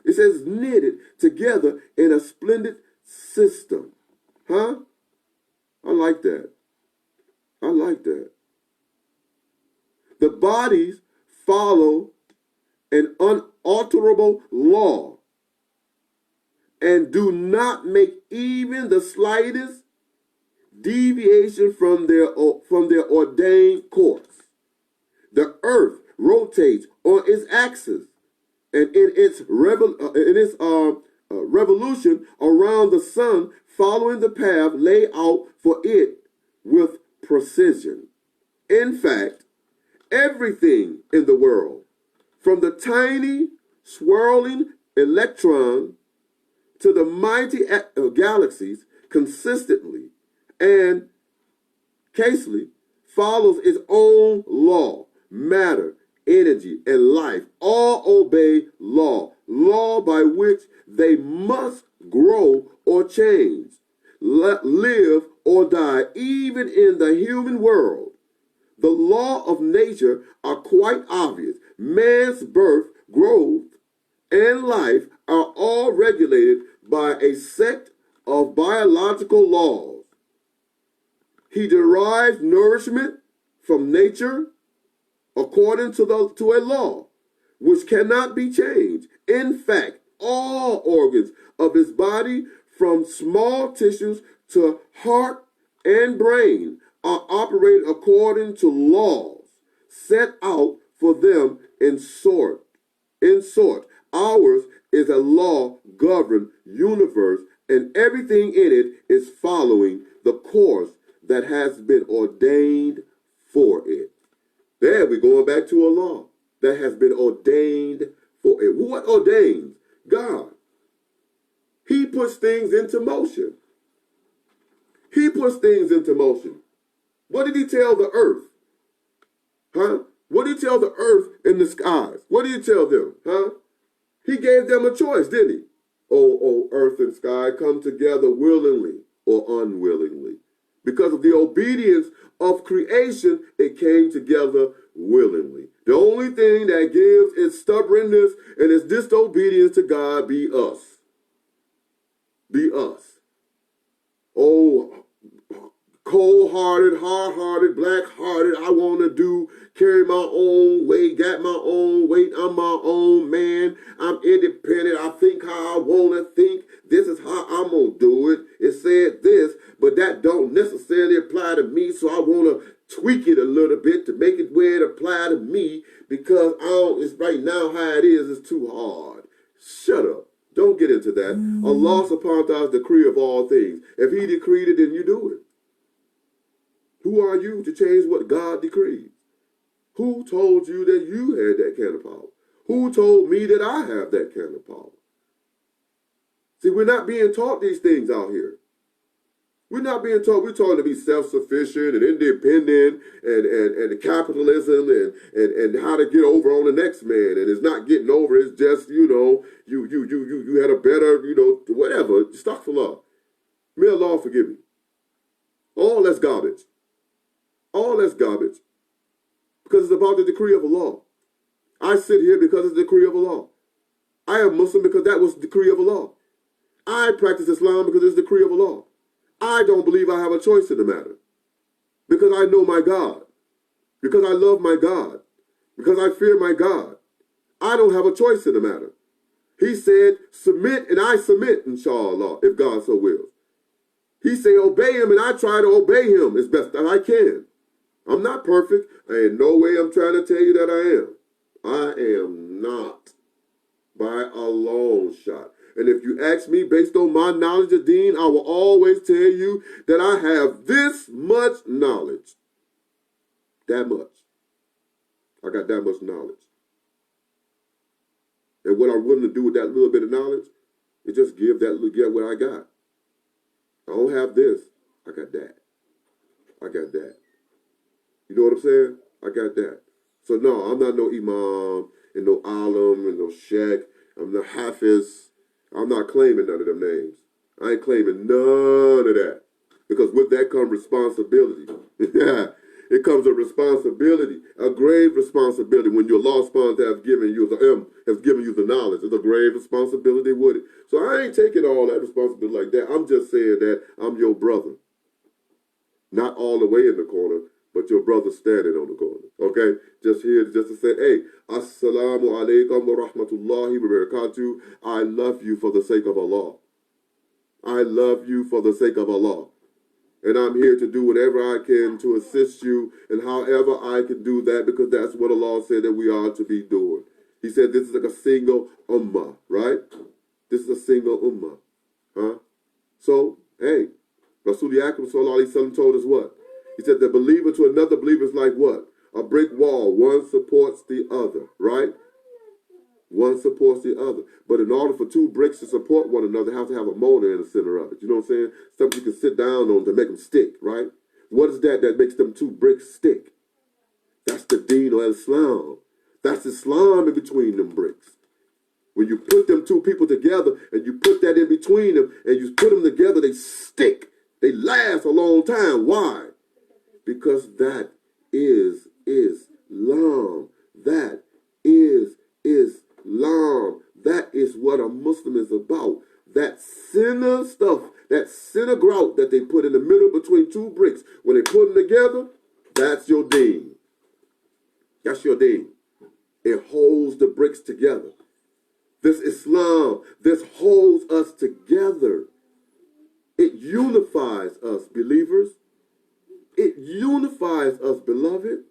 It says knitted together in a splendid system. Huh? I like that. I like that. The bodies follow an unalterable law, and do not make even the slightest deviation from their ordained course. The earth rotates on its axis, and in its revolution around the sun, following the path laid out for it with precision. In fact, everything in the world, from the tiny swirling electron to the mighty galaxies, consistently and casely follows its own law. Matter, energy, and life all obey law by which they must grow or change, live or die. Even in the human world, the law of nature are quite obvious. Man's birth, growth, and life are all regulated by a set of biological laws. He derives nourishment from nature according to a law which cannot be changed. In fact, all organs of his body, from small tissues to heart and brain, are operated according to laws set out for them in sort. Ours is a law-governed universe, and everything in it is following the course that has been ordained for it. There we're going back to a law that has been ordained for it. What ordains? God. He puts things into motion. He puts things into motion. What did he tell the earth? Huh? What did he tell the earth in the skies? What did he tell them? Huh? He gave them a choice, didn't he? Oh, earth and sky come together willingly or unwillingly. Because of the obedience of creation, it came together willingly. The only thing that gives its stubbornness and its disobedience to God be us. Be us. Oh, cold-hearted, hard-hearted, black-hearted, I want to carry my own weight, got my own weight, I'm my own man, I'm independent, I think how I want to think, this is how I'm going to do it. It said this, but that don't necessarily apply to me, so I want to tweak it a little bit to make it where it apply to me, because it's right now how it is too hard. Shut up. Don't get into that. Allah subhanahu wa ta'ala's decree of all things. If he decreed it, then you do it. Who are you to change what God decreed? Who told you that you had that kind of power? Who told me that I have that kind of power? See, we're not being taught these things out here. We're not being taught. We're taught to be self-sufficient and independent and capitalism and how to get over on the next man. And it's not getting over. It's just, you had a better, whatever. Astaghfirullah. May Allah forgive me. All that's garbage. All that's garbage. Because it's about the decree of Allah. I sit here because it's the decree of Allah. I am Muslim because that was the decree of Allah. I practice Islam because it's the decree of Allah. I don't believe I have a choice in the matter. Because I know my God. Because I love my God. Because I fear my God. I don't have a choice in the matter. He said, submit, and I submit, inshallah, if God so wills. He said, obey him, and I try to obey him as best that I can. I'm not perfect. In no way I'm trying to tell you that I am. I am not. By a long shot. And if you ask me based on my knowledge of Deen, I will always tell you that I have this much knowledge. That much. I got that much knowledge. And what I'm willing to do with that little bit of knowledge is just get what I got. I don't have this. I got that. I got that. You know what I'm saying? I got that. So no, I'm not no imam and no alim and no sheikh. I'm not hafiz. I'm not claiming none of them names. I ain't claiming none of that. Because with that comes responsibility. It comes a responsibility, a grave responsibility. When your law sponsor has given you the knowledge, it's a grave responsibility with it. So I ain't taking all that responsibility like that. I'm just saying that I'm your brother. Not all the way in the corner, but your brother's standing on the corner. Okay? Just here just to say, hey, Assalamu alaikum wa rahmatullahi wa barakatuh. I love you for the sake of Allah. I love you for the sake of Allah. And I'm here to do whatever I can to assist you and however I can do that, because that's what Allah said that we are to be doing. He said this is like a single ummah, right? This is a single ummah. Huh? So, hey, Rasul Akram sallallahu alaihi wasallam told us what? He said the believer to another believer is like what? A brick wall. One supports the other, right? One supports the other. But in order for two bricks to support one another, they have to have a motor in the center of it. You know what I'm saying? Something you can sit down on to make them stick, right? What is that makes them two bricks stick? That's the deen or Islam. That's Islam in between them bricks. When you put them two people together and you put that in between them and you put them together, they stick. They last a long time. Why? Because that is Islam. That is Islam. That is what a Muslim is about. That sinner stuff, that sinner grout that they put in the middle between two bricks, when they put them together, that's your deen. That's your deen. It holds the bricks together. This Islam, this holds us together. It unifies us, believers. It unifies us, beloved.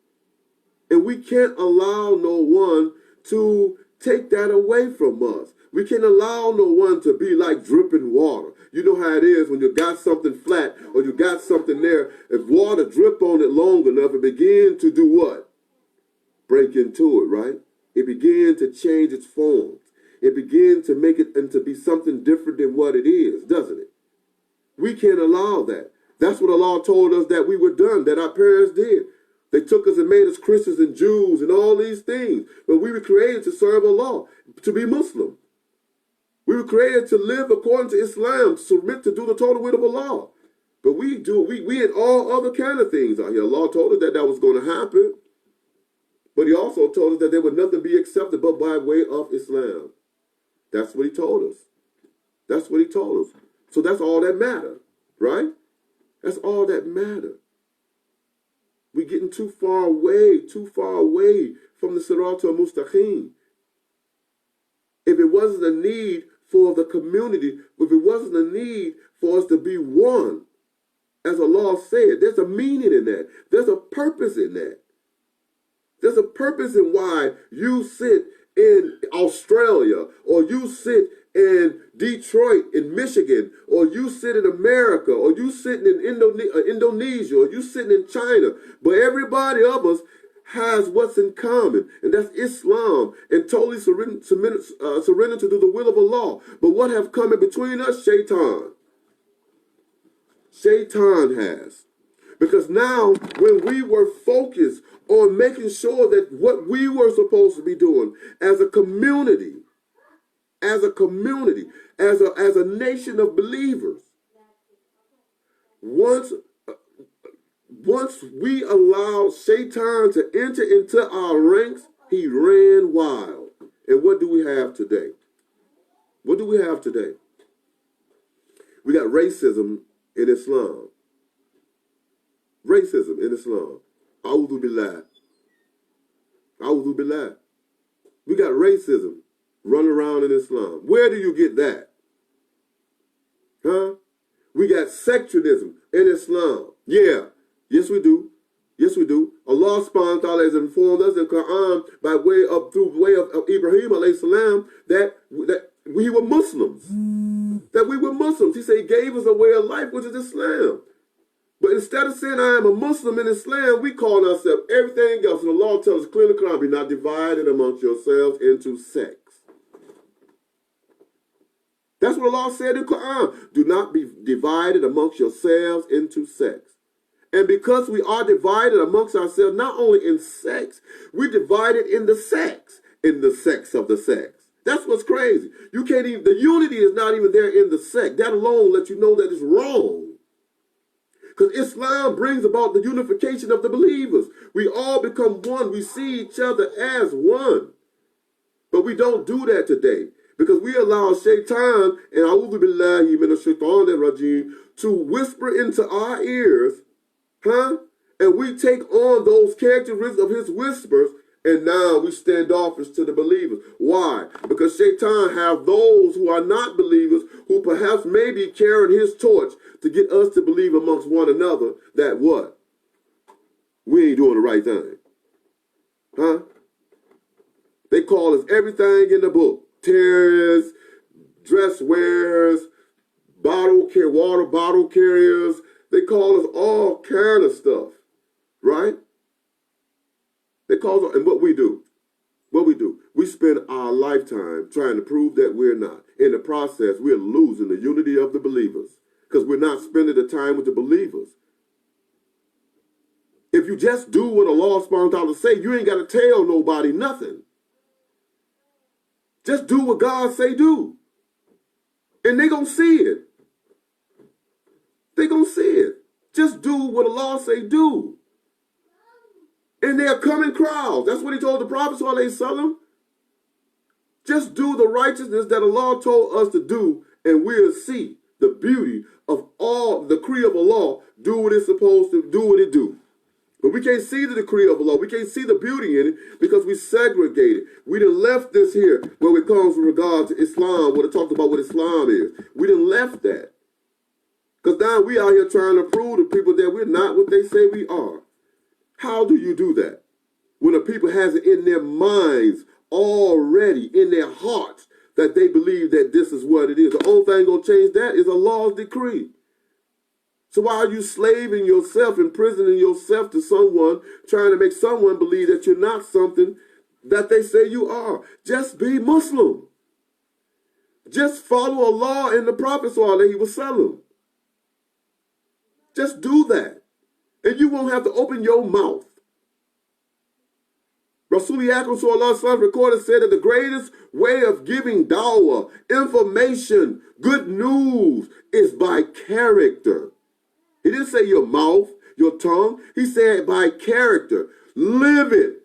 And we can't allow no one to take that away from us. We can't allow no one to be like dripping water. You know how it is when you got something flat or you got something there. If water drip on it long enough, it begin to do what? Break into it, right? It began to change its forms. It began to make it into be something different than what it is, doesn't it? We can't allow that. That's what Allah told us that we were done, that our parents did. They took us and made us Christians and Jews and all these things. But we were created to serve Allah, to be Muslim. We were created to live according to Islam, to submit to do the total will of Allah. But we in all other kind of things out here. Allah told us that that was going to happen. But he also told us that there would nothing be accepted but by way of Islam. That's what he told us. That's what he told us. So that's all that matters, right? That's all that matters. We're getting too far away from the Sirat al-Mustaqim. If it wasn't a need for the community, if it wasn't a need for us to be one, as Allah said, there's a meaning in that. There's a purpose in that. There's a purpose in why you sit in Australia, or you sit in Detroit, in Michigan, or you sit in America, or you sitting in Indonesia, or you sitting in China. But everybody of us has what's in common, and that's Islam, and totally surrender to do the will of Allah. But what have come in between us? Shaitan. Shaitan has. Because now, when we were focused on making sure that what we were supposed to be doing as a community, as a nation of believers, once we allowed Shaitan to enter into our ranks, he ran wild. And what do we have today? What do we have today? We got racism in Islam. Racism in Islam. A'udhu billah. A'udhu billah. We got racism running around in Islam. Where do you get that? Huh? We got secularism in Islam. Yeah. Yes, we do. Yes, we do. Allah subhanahu wa ta'ala has informed us in Quran through way of Ibrahim alayhi salam that we were Muslims. That we were Muslims. He said he gave us a way of life, which is Islam. But instead of saying I am a Muslim in Islam, we call ourselves everything else. And the law tells us clearly, Quran, be not divided amongst yourselves into sects. That's what Allah said in Quran. Do not be divided amongst yourselves into sects. And because we are divided amongst ourselves, not only in sex, we're divided in the sex of the sex. That's what's crazy. You can't even, the unity is not even there in the sect. That alone lets you know that it's wrong. Because Islam brings about the unification of the believers. We all become one. We see each other as one. But we don't do that today. Because we allow Shaitan and A'udhu Billahi Minash Shaitanir Rajim to whisper into our ears, huh? And we take on those characteristics of his whispers, and now we stand office to the believers. Why? Because Shaitan have those who are not believers who perhaps may be carrying his torch to get us to believe amongst one another that what? We ain't doing the right thing. Huh? They call us everything in the book. Terrorists, dress wearers, water bottle carriers. They call us all kind of stuff. Right? They call us, and what we do, we spend our lifetime trying to prove that we're not. In the process, we're losing the unity of the believers because we're not spending the time with the believers. If you just do what Allah subhanahu wa ta'ala say, you ain't got to tell nobody nothing. Just do what God say do. And they gonna see it. They gonna see it. Just do what Allah say do. And they'll come in crowds. That's what he told the Prophet ﷺ. Just do the righteousness that Allah told us to do, and we'll see the beauty of all the decree of Allah. Do what it's supposed to do, what it do. But we can't see the decree of Allah. We can't see the beauty in it because we segregated. We done left this here where it comes with regard to Islam, where it talks about what Islam is. We done left that. Because now we out here trying to prove to people that we're not what they say we are. How do you do that? When the people has it in their minds already, in their hearts, that they believe that this is what it is. The only thing going to change that is Allah's decree. So why are you slaving yourself, imprisoning yourself to someone, trying to make someone believe that you're not something that they say you are? Just be Muslim. Just follow Allah and the Prophet ﷺ. Just do that. And you won't have to open your mouth. Rasulullah Akram recorded said that the greatest way of giving dawah, information, good news is by character. He didn't say your mouth, your tongue. He said by character. Live it.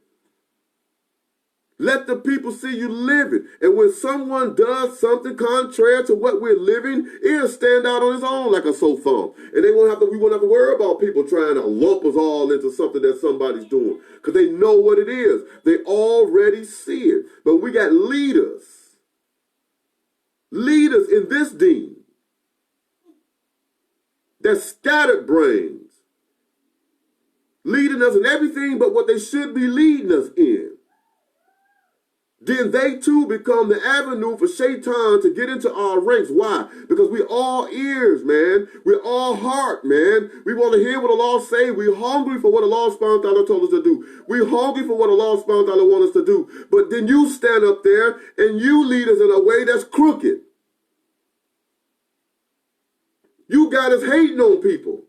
Let the people see you live it. And when someone does something contrary to what we're living, it'll stand out on its own like a sore thumb. And we won't have to worry about people trying to lump us all into something that somebody's doing. Because they know what it is. They already see it. But we got leaders. Leaders in this deen. They're scattered brains. Leading us in everything but what they should be leading us in. Then they too become the avenue for Shaitan to get into our ranks. Why? Because we all ears, man. We're all heart, man. We want to hear what Allah say. We're hungry for what Allah subhanahu wa ta'ala told us to do. We're hungry for what Allah subhanahu wa ta'ala wants us to do. But then you stand up there and you lead us in a way that's crooked. You got us hating on people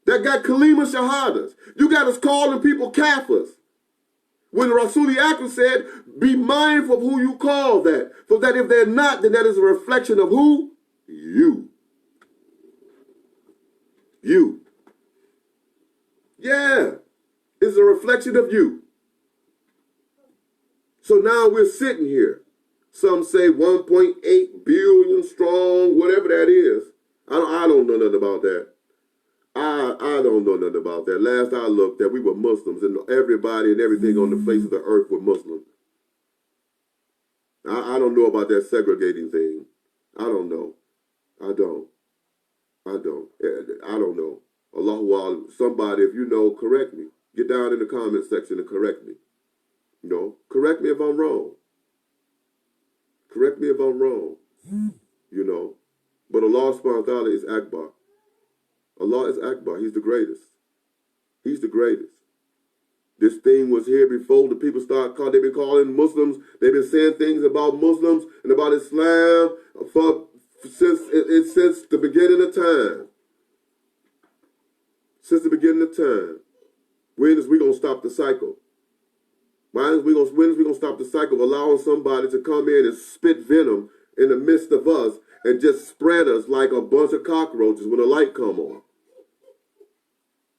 that got kalima shahadas. You got us calling people kafirs. When Rasulullah Akram said, be mindful of who you call that. For that if they're not, then that is a reflection of who? You. You. Yeah. It's a reflection of you. So now we're sitting here. Some say 1.8 billion strong, whatever that is. I don't know nothing about that. I don't know nothing about that. Last I looked that we were Muslims and everybody and everything on the face of the earth were Muslim. I don't know about that segregating thing. I don't know. I don't know. Allahu Akbar. Somebody, if you know, correct me. Get down in the comment section and correct me. You know, correct me if I'm wrong. Correct me if I'm wrong. You know. But Allah subhanahu wa ta'ala is Akbar. Allah is Akbar. He's the greatest. He's the greatest. This thing was here before the people started calling. They've been calling Muslims. They've been saying things about Muslims and about Islam since the beginning of time. Since the beginning of time. When is we going to stop the cycle? When is we going to stop the cycle of allowing somebody to come in and spit venom in the midst of us and just spread us like a bunch of cockroaches when the light come on?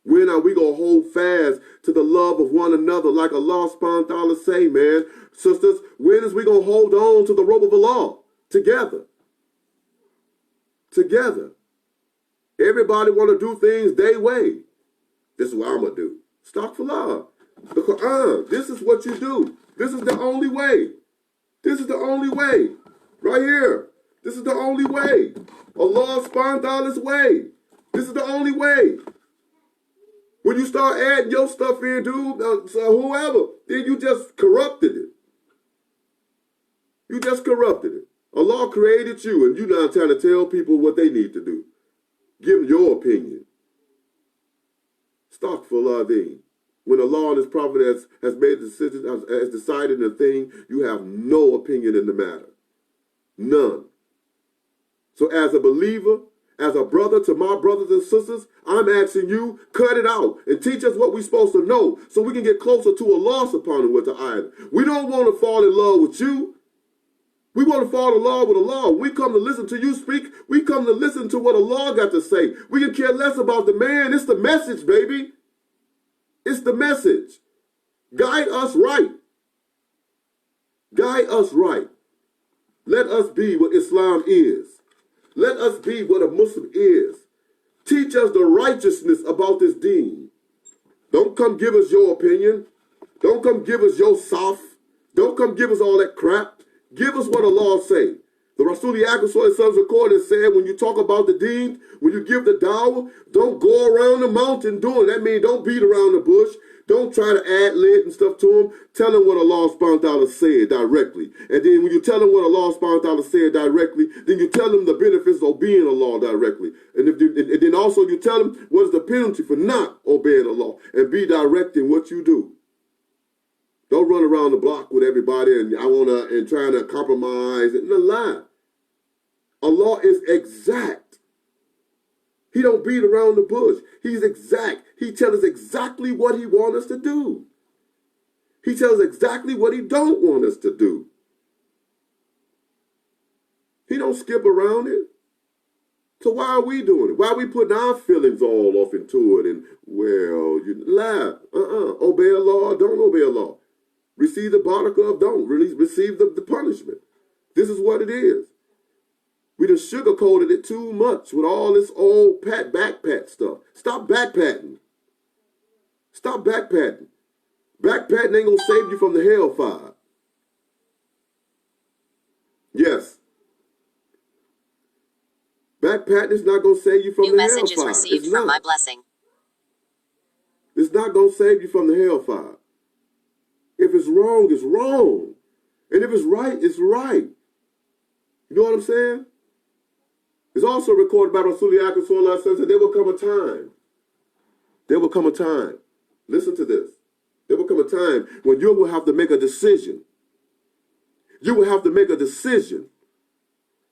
When are we going to hold fast to the love of one another like Allah subhanahu wa ta'ala say, man? Sisters, when is we going to hold on to the rope of Allah? Together. Together. Everybody want to do things their way. This is what I'm going to do. Astaghfirullah. The Quran. This is what you do. This is the only way. This is the only way. Right here. This is the only way. Allah subhanahu wa ta'ala's way. This is the only way. When you start adding your stuff in, dude, so whoever, then you just corrupted it. You just corrupted it. Allah created you, and you now trying to tell people what they need to do. Give them your opinion. Astaghfirullah. When Allah and His Prophet has made a decision, has decided a thing, you have no opinion in the matter. None. So as a believer, as a brother to my brothers and sisters, I'm asking you, cut it out and teach us what we're supposed to know so we can get closer to Allah subhanahu wa ta'ala. We don't want to fall in love with you. We want to fall in love with Allah. We come to listen to you speak. We come to listen to what Allah got to say. We can care less about the man. It's the message, baby. It's the message. Guide us right. Guide us right. Let us be what Islam is. Let us be what a Muslim is. Teach us the righteousness about this deen. Don't come give us your opinion. Don't come give us your soft. Don't come give us all that crap. Give us what Allah say. The Rasul Yaakov recorded said, when you talk about the deen, when you give the dawah, don't go around the mountain doing it. That means don't beat around the bush. Don't try to add lid and stuff to them. Tell them what Allah subhanahu wa ta'ala said directly. And then when you tell them what Allah subhanahu wa ta'ala said directly, then you tell them the benefits of obeying Allah directly. And then also you tell them what is the penalty for not obeying Allah. And be direct in what you do. Don't run around the block with everybody and trying to compromise. No lie. Allah is exact. He don't beat around the bush. He's exact. He tells us exactly what He wants us to do. He tells us exactly what He don't want us to do. He don't skip around it. So why are we doing it? Why are we putting our feelings all off into it? And, well, you lie. Obey Allah or don't obey Allah. Receive the barakah of don't. Receive the punishment. This is what it is. We done sugarcoated it too much with all this old backpat stuff. Stop backpatting. Stop backpatting. Backpatting ain't gonna save you from the hellfire. Yes. Backpatting is not gonna save you from the hellfire. New messages received from my blessing. It's not gonna save you from the hellfire. If it's wrong, it's wrong. And if it's right, it's right. You know what I'm saying? It's also recorded by Rasul Yaakov says that there will come a time. There will come a time. Listen to this. There will come a time when you will have to make a decision. You will have to make a decision.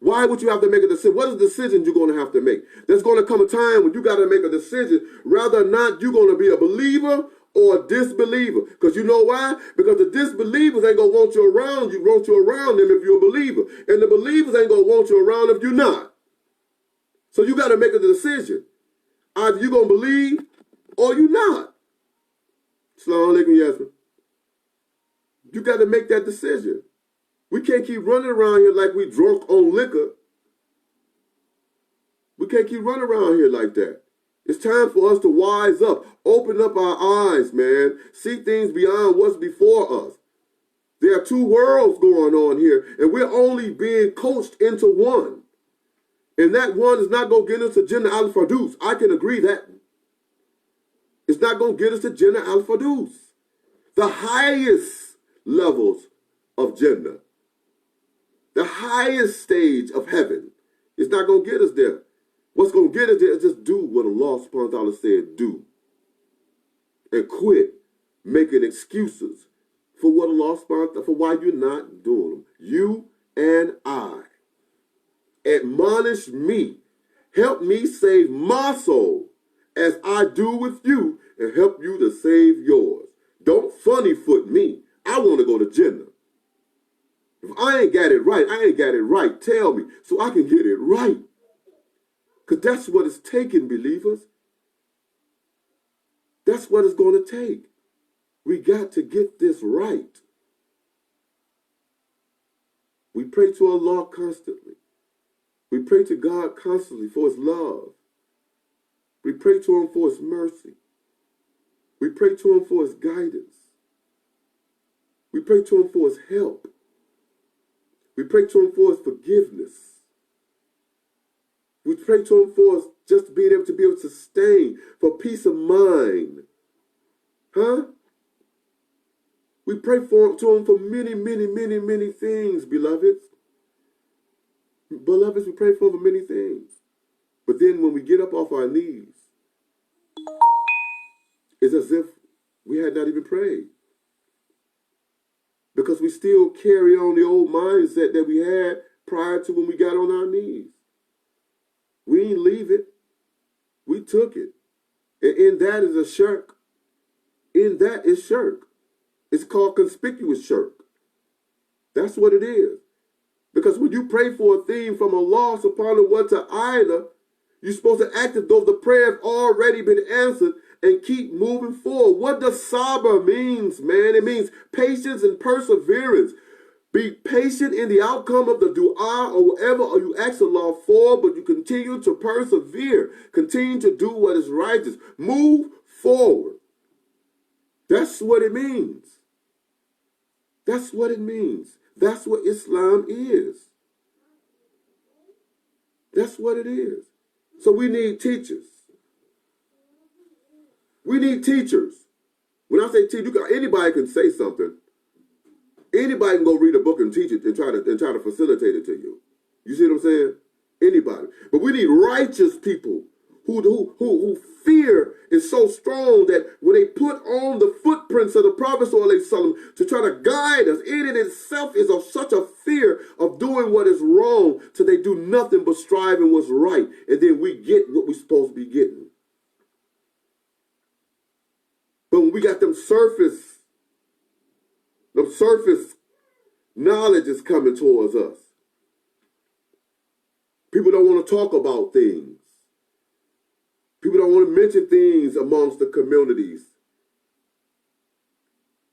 Why would you have to make a decision? What is the decision you're going to have to make? There's going to come a time when you got to make a decision whether or not you're going to be a believer or a disbeliever. Because you know why? Because the disbelievers ain't going to want you around. You want you around them if you're a believer. And the believers ain't going to want you around if you're not. So you got to make a decision. Either you're going to believe or you're not. Assalamu alaikum, Yasmin. You got to make that decision. We can't keep running around here like we drunk on liquor. We can't keep running around here like that. It's time for us to wise up. Open up our eyes, man. See things beyond what's before us. There are two worlds going on here, and we're only being coached into one. And that one is not going to get us to Jannah al-Firdaus. I can agree that. It's not going to get us to Jannah al-Firdaus. The highest levels of Jannah. The highest stage of heaven. It's not going to get us there. What's going to get us there is just do what Allah subhanahu wa ta'ala said do. And quit making excuses for what Allah subhanahu wa ta'ala, for why you're not doing them. You and I. Admonish me. Help me save my soul as I do with you and help you to save yours. Don't funny foot me. I want to go to Jannah. If I ain't got it right, I ain't got it right. Tell me so I can get it right. Because that's what it's taking, believers. That's what it's going to take. We got to get this right. We pray to Allah constantly. We pray to God constantly for His love. We pray to Him for His mercy. We pray to him for his guidance. We pray to him for his help. We pray to him for his forgiveness. We pray to him for just being able to sustain, for peace of mind. Huh? We pray to him for many, many, many, many things, beloveds. Beloveds, we pray for him for many things. But then when we get up off our knees, it's as if we had not even prayed. Because we still carry on the old mindset that we had prior to when we got on our knees. We didn't leave it. We took it. And in that is a shirk. In that is shirk. It's called conspicuous shirk. That's what it is. Because when you pray for a thing from a loss upon a what to either, you're supposed to act as though the prayer has already been answered and keep moving forward. What does sabr means, man? It means patience and perseverance. Be patient in the outcome of the dua or whatever you ask Allah for, but you continue to persevere. Continue to do what is righteous. Move forward. That's what it means. That's what it means. That's what Islam is. That's what it is. So we need teachers. We need teachers. When I say teach, anybody can say something. Anybody can go read a book and teach it and try to facilitate it to you. You see what I'm saying? Anybody. But we need righteous people who fear is so strong that when they put on the footprints of the Prophet ﷺ to try to guide us, it in itself is of such a fear of doing what is wrong till they do nothing but striving what's right. And then we get what we're supposed to be getting. But when we got them surface knowledge is coming towards us. People don't want to talk about things. People don't want to mention things amongst the communities.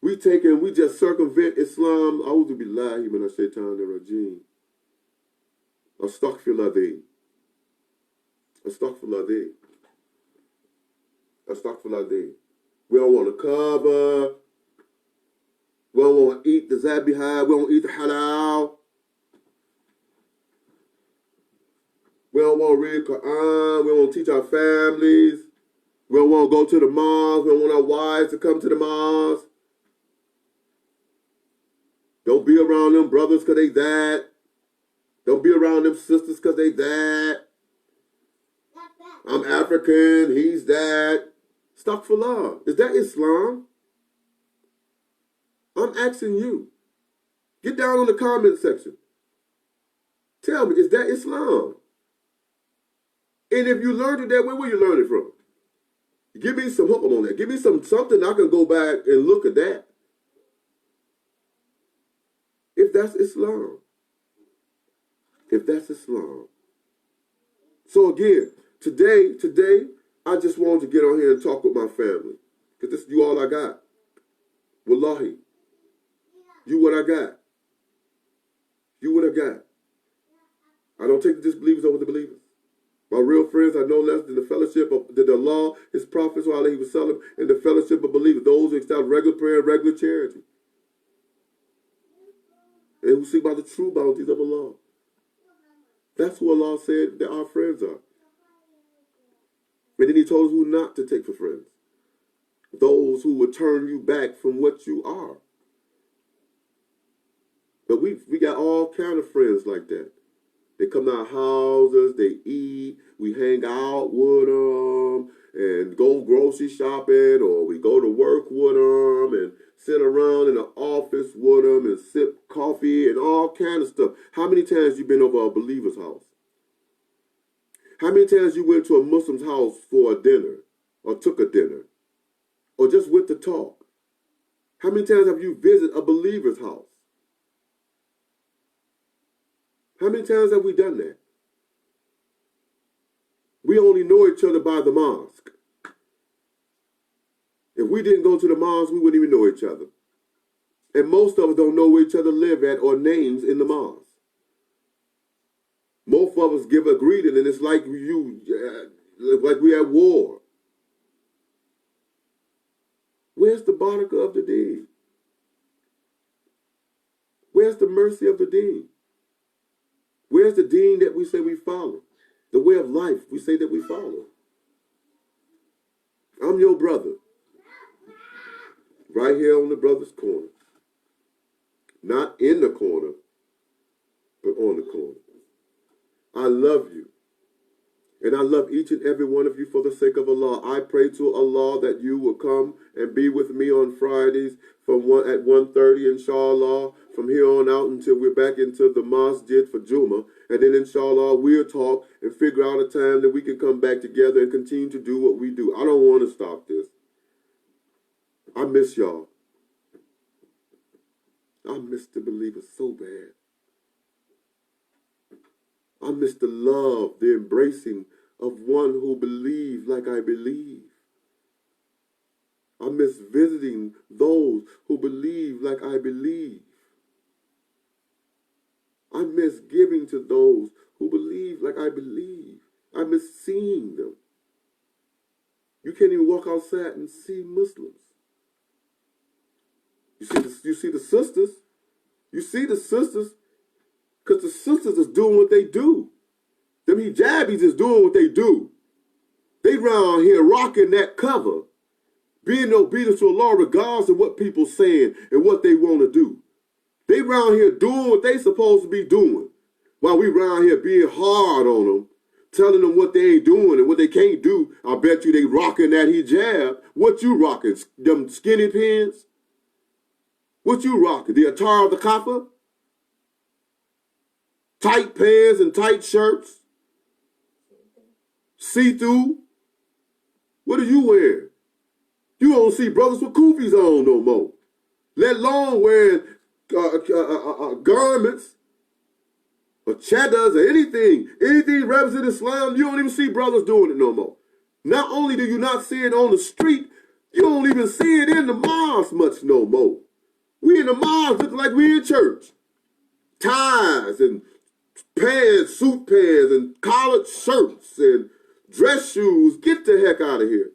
We just circumvent Islam. A'udhu billahi minash shaitanir rajim. Astaghfirullah. Astaghfirullah. Astaghfirullah. We don't want to cover. We don't want to eat the zabihah. We don't eat the halal. We don't want to read Quran. We don't want to teach our families. We don't want to go to the mosque. We don't want our wives to come to the mosque. Don't be around them brothers because they that. Don't be around them sisters because they that. I'm African. He's that. Astaghfirullah. Is that Islam? I'm asking you. Get down on the comment section. Tell me, is that Islam? And if you learned it that way, where you learn it from? Give me some hukum on that. Give me something I can go back and look at that. If that's Islam. If that's Islam. So again, today, I just wanted to get on here and talk with my family. Because this is you all I got. Wallahi. You what I got. You what I got. I don't take the disbelievers over the believers. My real friends are no less than the fellowship of the law, his prophets, while he was selling, and the fellowship of believers, those who establish regular prayer and regular charity. And who seek by the true bounties of Allah. That's who Allah said that our friends are. And then he told us who not to take for friends. Those who would turn you back from what you are. But we got all kind of friends like that. They come to our houses, they eat, we hang out with them, and go grocery shopping, or we go to work with them, and sit around in the office with them, and sip coffee, and all kind of stuff. How many times you been over a believer's house? How many times you went to a Muslim's house for a dinner, or took a dinner, or just went to talk? How many times have you visited a believer's house? How many times have we done that? We only know each other by the mosque. If we didn't go to the mosque, we wouldn't even know each other. And most of us don't know where each other live at or names in the mosque. Most of us give a greeting and it's like we at war. Where's the barakah of the deen? Where's the mercy of the deen? Where's the deen that we say we follow? The way of life we say that we follow. I'm your brother. Right here on the brother's corner. Not in the corner, but on the corner. I love you. And I love each and every one of you for the sake of Allah. I pray to Allah that you will come and be with me on Fridays at 1:30, inshallah, from here on out until we're back into the masjid for Jummah. And then, inshallah, we'll talk and figure out a time that we can come back together and continue to do what we do. I don't want to stop this. I miss y'all. I miss the believers so bad. I miss the love, the embracing of one who believes like I believe. I miss visiting those who believe like I believe. I miss giving to those who believe like I believe. I miss seeing them. You can't even walk outside and see Muslims. You see the sisters. You see the sisters. Because the sisters is doing what they do. Them hijabis is doing what they do. They round here rocking that cover, being obedient to Allah regardless of what people saying and what they want to do. They round here doing what they supposed to be doing, while we round here being hard on them, telling them what they ain't doing and what they can't do. I bet you they rocking that hijab. What you rocking? Them skinny pants? What you rocking? The attire of the kafir? Tight pants and tight shirts? See-through? What are you wearing? You don't see brothers with kufis on no more. Let alone wearing garments or cheddars or anything representing Islam. You don't even see brothers doing it no more. Not only do you not see it on the street, you don't even see it in the mosque much no more. We in the mosque looking like we in church. Ties and pants, suit pants and collared shirts and dress shoes. Get the heck out of here.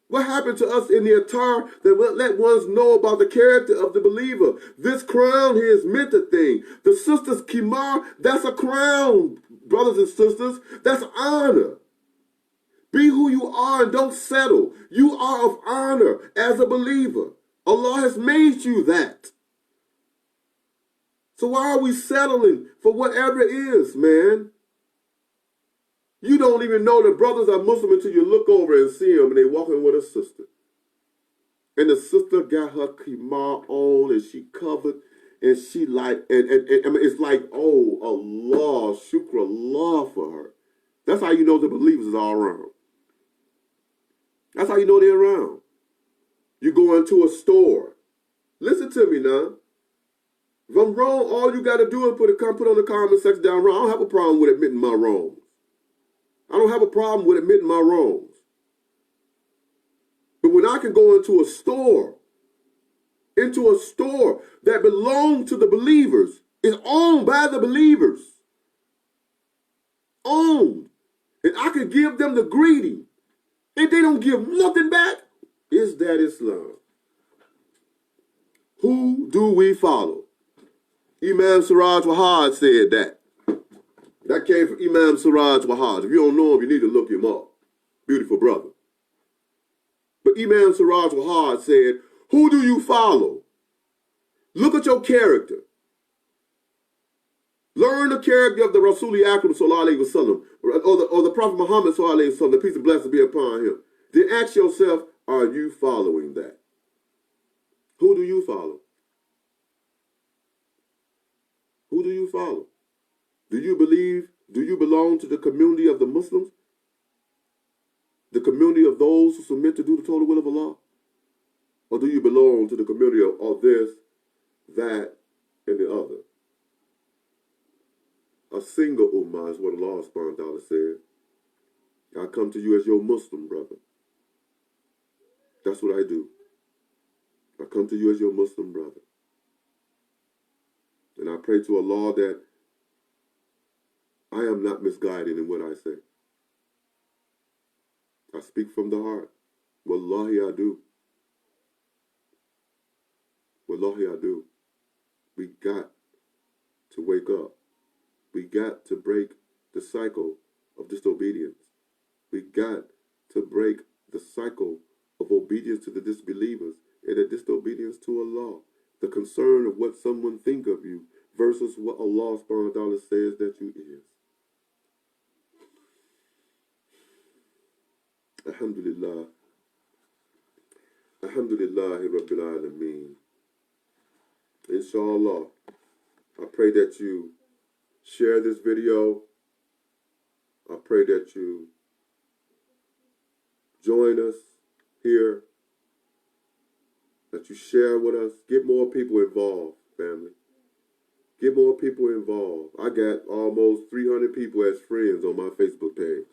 What happened to us in the attire that will let ones know about the character of the believer? This crown here is meant a thing. The sisters kimar, that's a crown, brothers and sisters. That's honor. Be who you are and don't settle. You are of honor as a believer. Allah has made you that. So why are we settling for whatever it is, man? You don't even know that brothers are Muslim until you look over and see them and they walking with a sister. And the sister got her khimar on and she covered and she like, and I mean, it's like, oh, Allah, shukr Allah for her. That's how you know the believers are around. That's how you know they're around. You go into a store. Listen to me now. If I'm wrong, all you got to do is put on the comment section down wrong. I don't have a problem with admitting my wrongs. I don't have a problem with admitting my wrongs. But when I can go into a store that belongs to the believers, is owned by the believers, owned, and I can give them the greeting, and they don't give nothing back, is that Islam? Who do we follow? Imam Siraj Wahad said that. That came from Imam Siraj Wahad. If you don't know him, you need to look him up. Beautiful brother. But Imam Siraj Wahad said, who do you follow? Look at your character. Learn the character of the Rasuli Akram Sallallahu Alaihi Wasallam, or the Prophet Muhammad Sallallahu Alaihi Wasallam, the peace and blessings be upon him. Then ask yourself, are you following that? Who do you follow? Who do you follow? Do you belong to the community of the Muslims? The community of those who submit to do the total will of Allah? Or do you belong to the community of this, that, and the other? A single ummah is what Allah subhanahu wa ta'ala said. I come to you as your Muslim brother. That's what I do. I come to you as your Muslim brother. And I pray to Allah that I am not misguided in what I say. I speak from the heart. Wallahi, I do. Wallahi, I do. We got to wake up. We got to break the cycle of disobedience. We got to break the cycle of obedience to the disbelievers and the disobedience to Allah. The concern of what someone think of you versus what Allah subhanahu wa ta'ala says that you is. Alhamdulillah. Alhamdulillahi Rabbil Alameen. Inshallah, I pray that you share this video. I pray that you join us here, that you share with us. Get more people involved, family. Get more people involved. I got almost 300 people as friends on my Facebook page.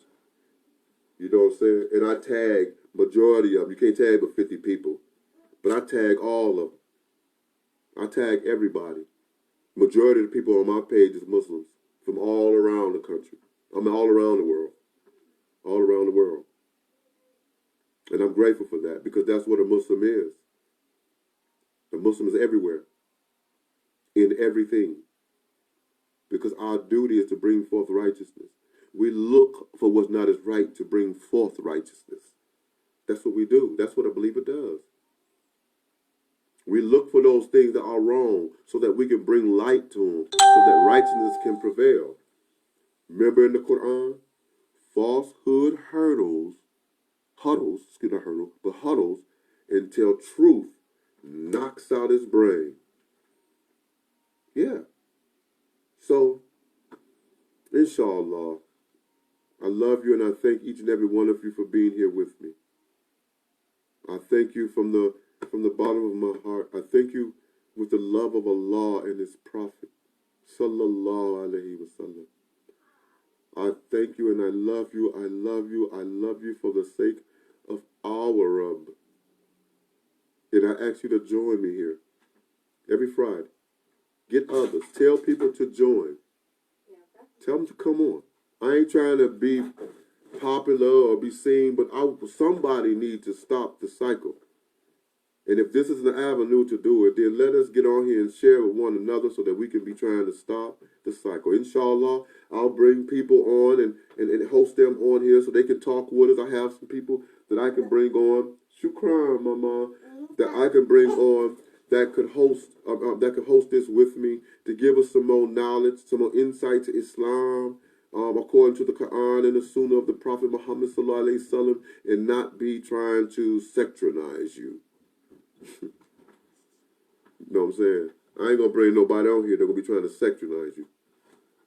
You know what I'm saying? And I tag majority of them. You can't tag but 50 people. But I tag all of them. I tag everybody. Majority of the people on my page is Muslims from all around the country. I mean, all around the world. All around the world. And I'm grateful for that because that's what a Muslim is. A Muslim is everywhere. In everything. Because our duty is to bring forth righteousness. We look for what's not as right to bring forth righteousness. That's what we do. That's what a believer does. We look for those things that are wrong so that we can bring light to them, so that righteousness can prevail. Remember in the Quran, falsehood huddles until truth knocks out his brain. Yeah. So, inshallah, I love you and I thank each and every one of you for being here with me. I thank you from the bottom of my heart. I thank you with the love of Allah and His Prophet. Sallallahu Alaihi Wasallam. I thank you and I love you. I love you. I love you for the sake of our Rabb. And I ask you to join me here every Friday. Get others. Tell people to join. Tell them to come on. I ain't trying to be popular or be seen, but somebody needs to stop the cycle. And if this is an avenue to do it, then let us get on here and share with one another so that we can be trying to stop the cycle. Inshallah, I'll bring people on and host them on here so they can talk with us. I have some people that I can bring on. Shukran, Mama. That I can bring on that could host this with me to give us some more knowledge, some more insight to Islam, according to the Quran and the Sunnah of the Prophet Muhammad sallallahu alaihi wasallam, and not be trying to sectorize you. You know what I'm saying? I ain't gonna bring nobody on here that's gonna be trying to sectorize you.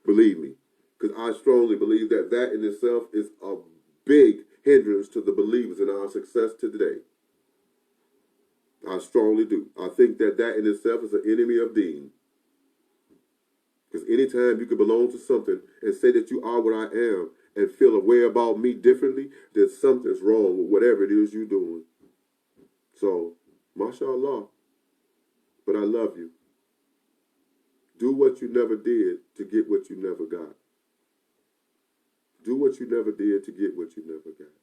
Believe me, because I strongly believe that in itself is a big hindrance to the believers in our success today. I strongly do. I think that in itself is an enemy of deen. Because anytime you can belong to something and say that you are what I am and feel a way about me differently, then something's wrong with whatever it is you're doing. So, mashallah. But I love you. Do what you never did to get what you never got. Do what you never did to get what you never got.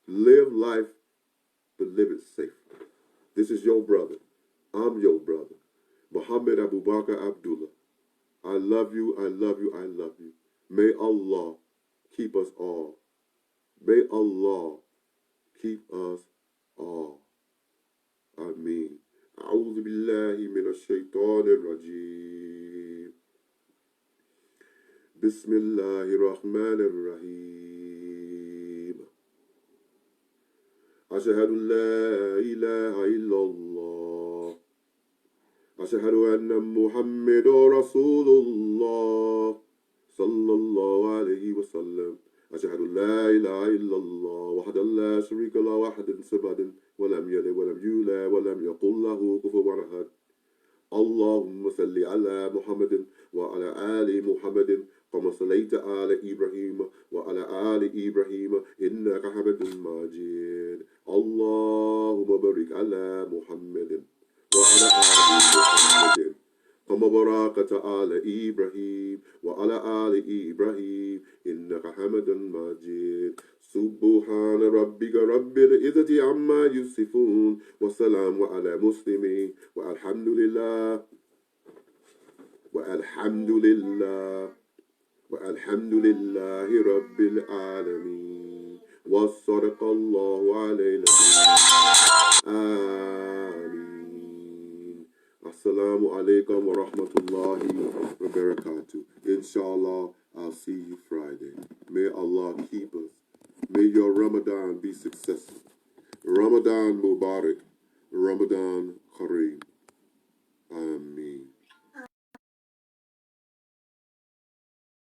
Live life, but live it safely. This is your brother. I'm your brother. Muhammad Abu Bakr Abdullah. I love you, I love you, I love you. May Allah keep us all. May Allah keep us all. Ameen. أعوذ بالله من الشيطان الرجيم. بسم الله الرحمن الرحيم. أشهد أن لا إله إلا الله. أشهد أن محمد رسول الله صلى الله عليه وسلم. أشهد أن لا إله إلا الله وحده لا شريك له وحده صمد ولم يلد ولم يولد ولم يكن له كفوا أحد. اللهم صل على محمد وعلى آل محمد كما صليت على إبراهيم وعلى آل إبراهيم إنك حميد مجيد. اللهم بارك على محمد وعلى آل محمد كما باركت على إبراهيم وعلى آل إبراهيم إنك حميد مجيد. سبحان ربك رب العزة عما يصفون والسلام على المسلمين والحمد لله رب العالمين وصدق الله علينا آمين. Assalamu alaikum wa rahmatullahi wa barakatuh. Inshallah, I'll see you Friday. May Allah keep us. May your Ramadan be successful. Ramadan Mubarak. Ramadan Kareem. Amen.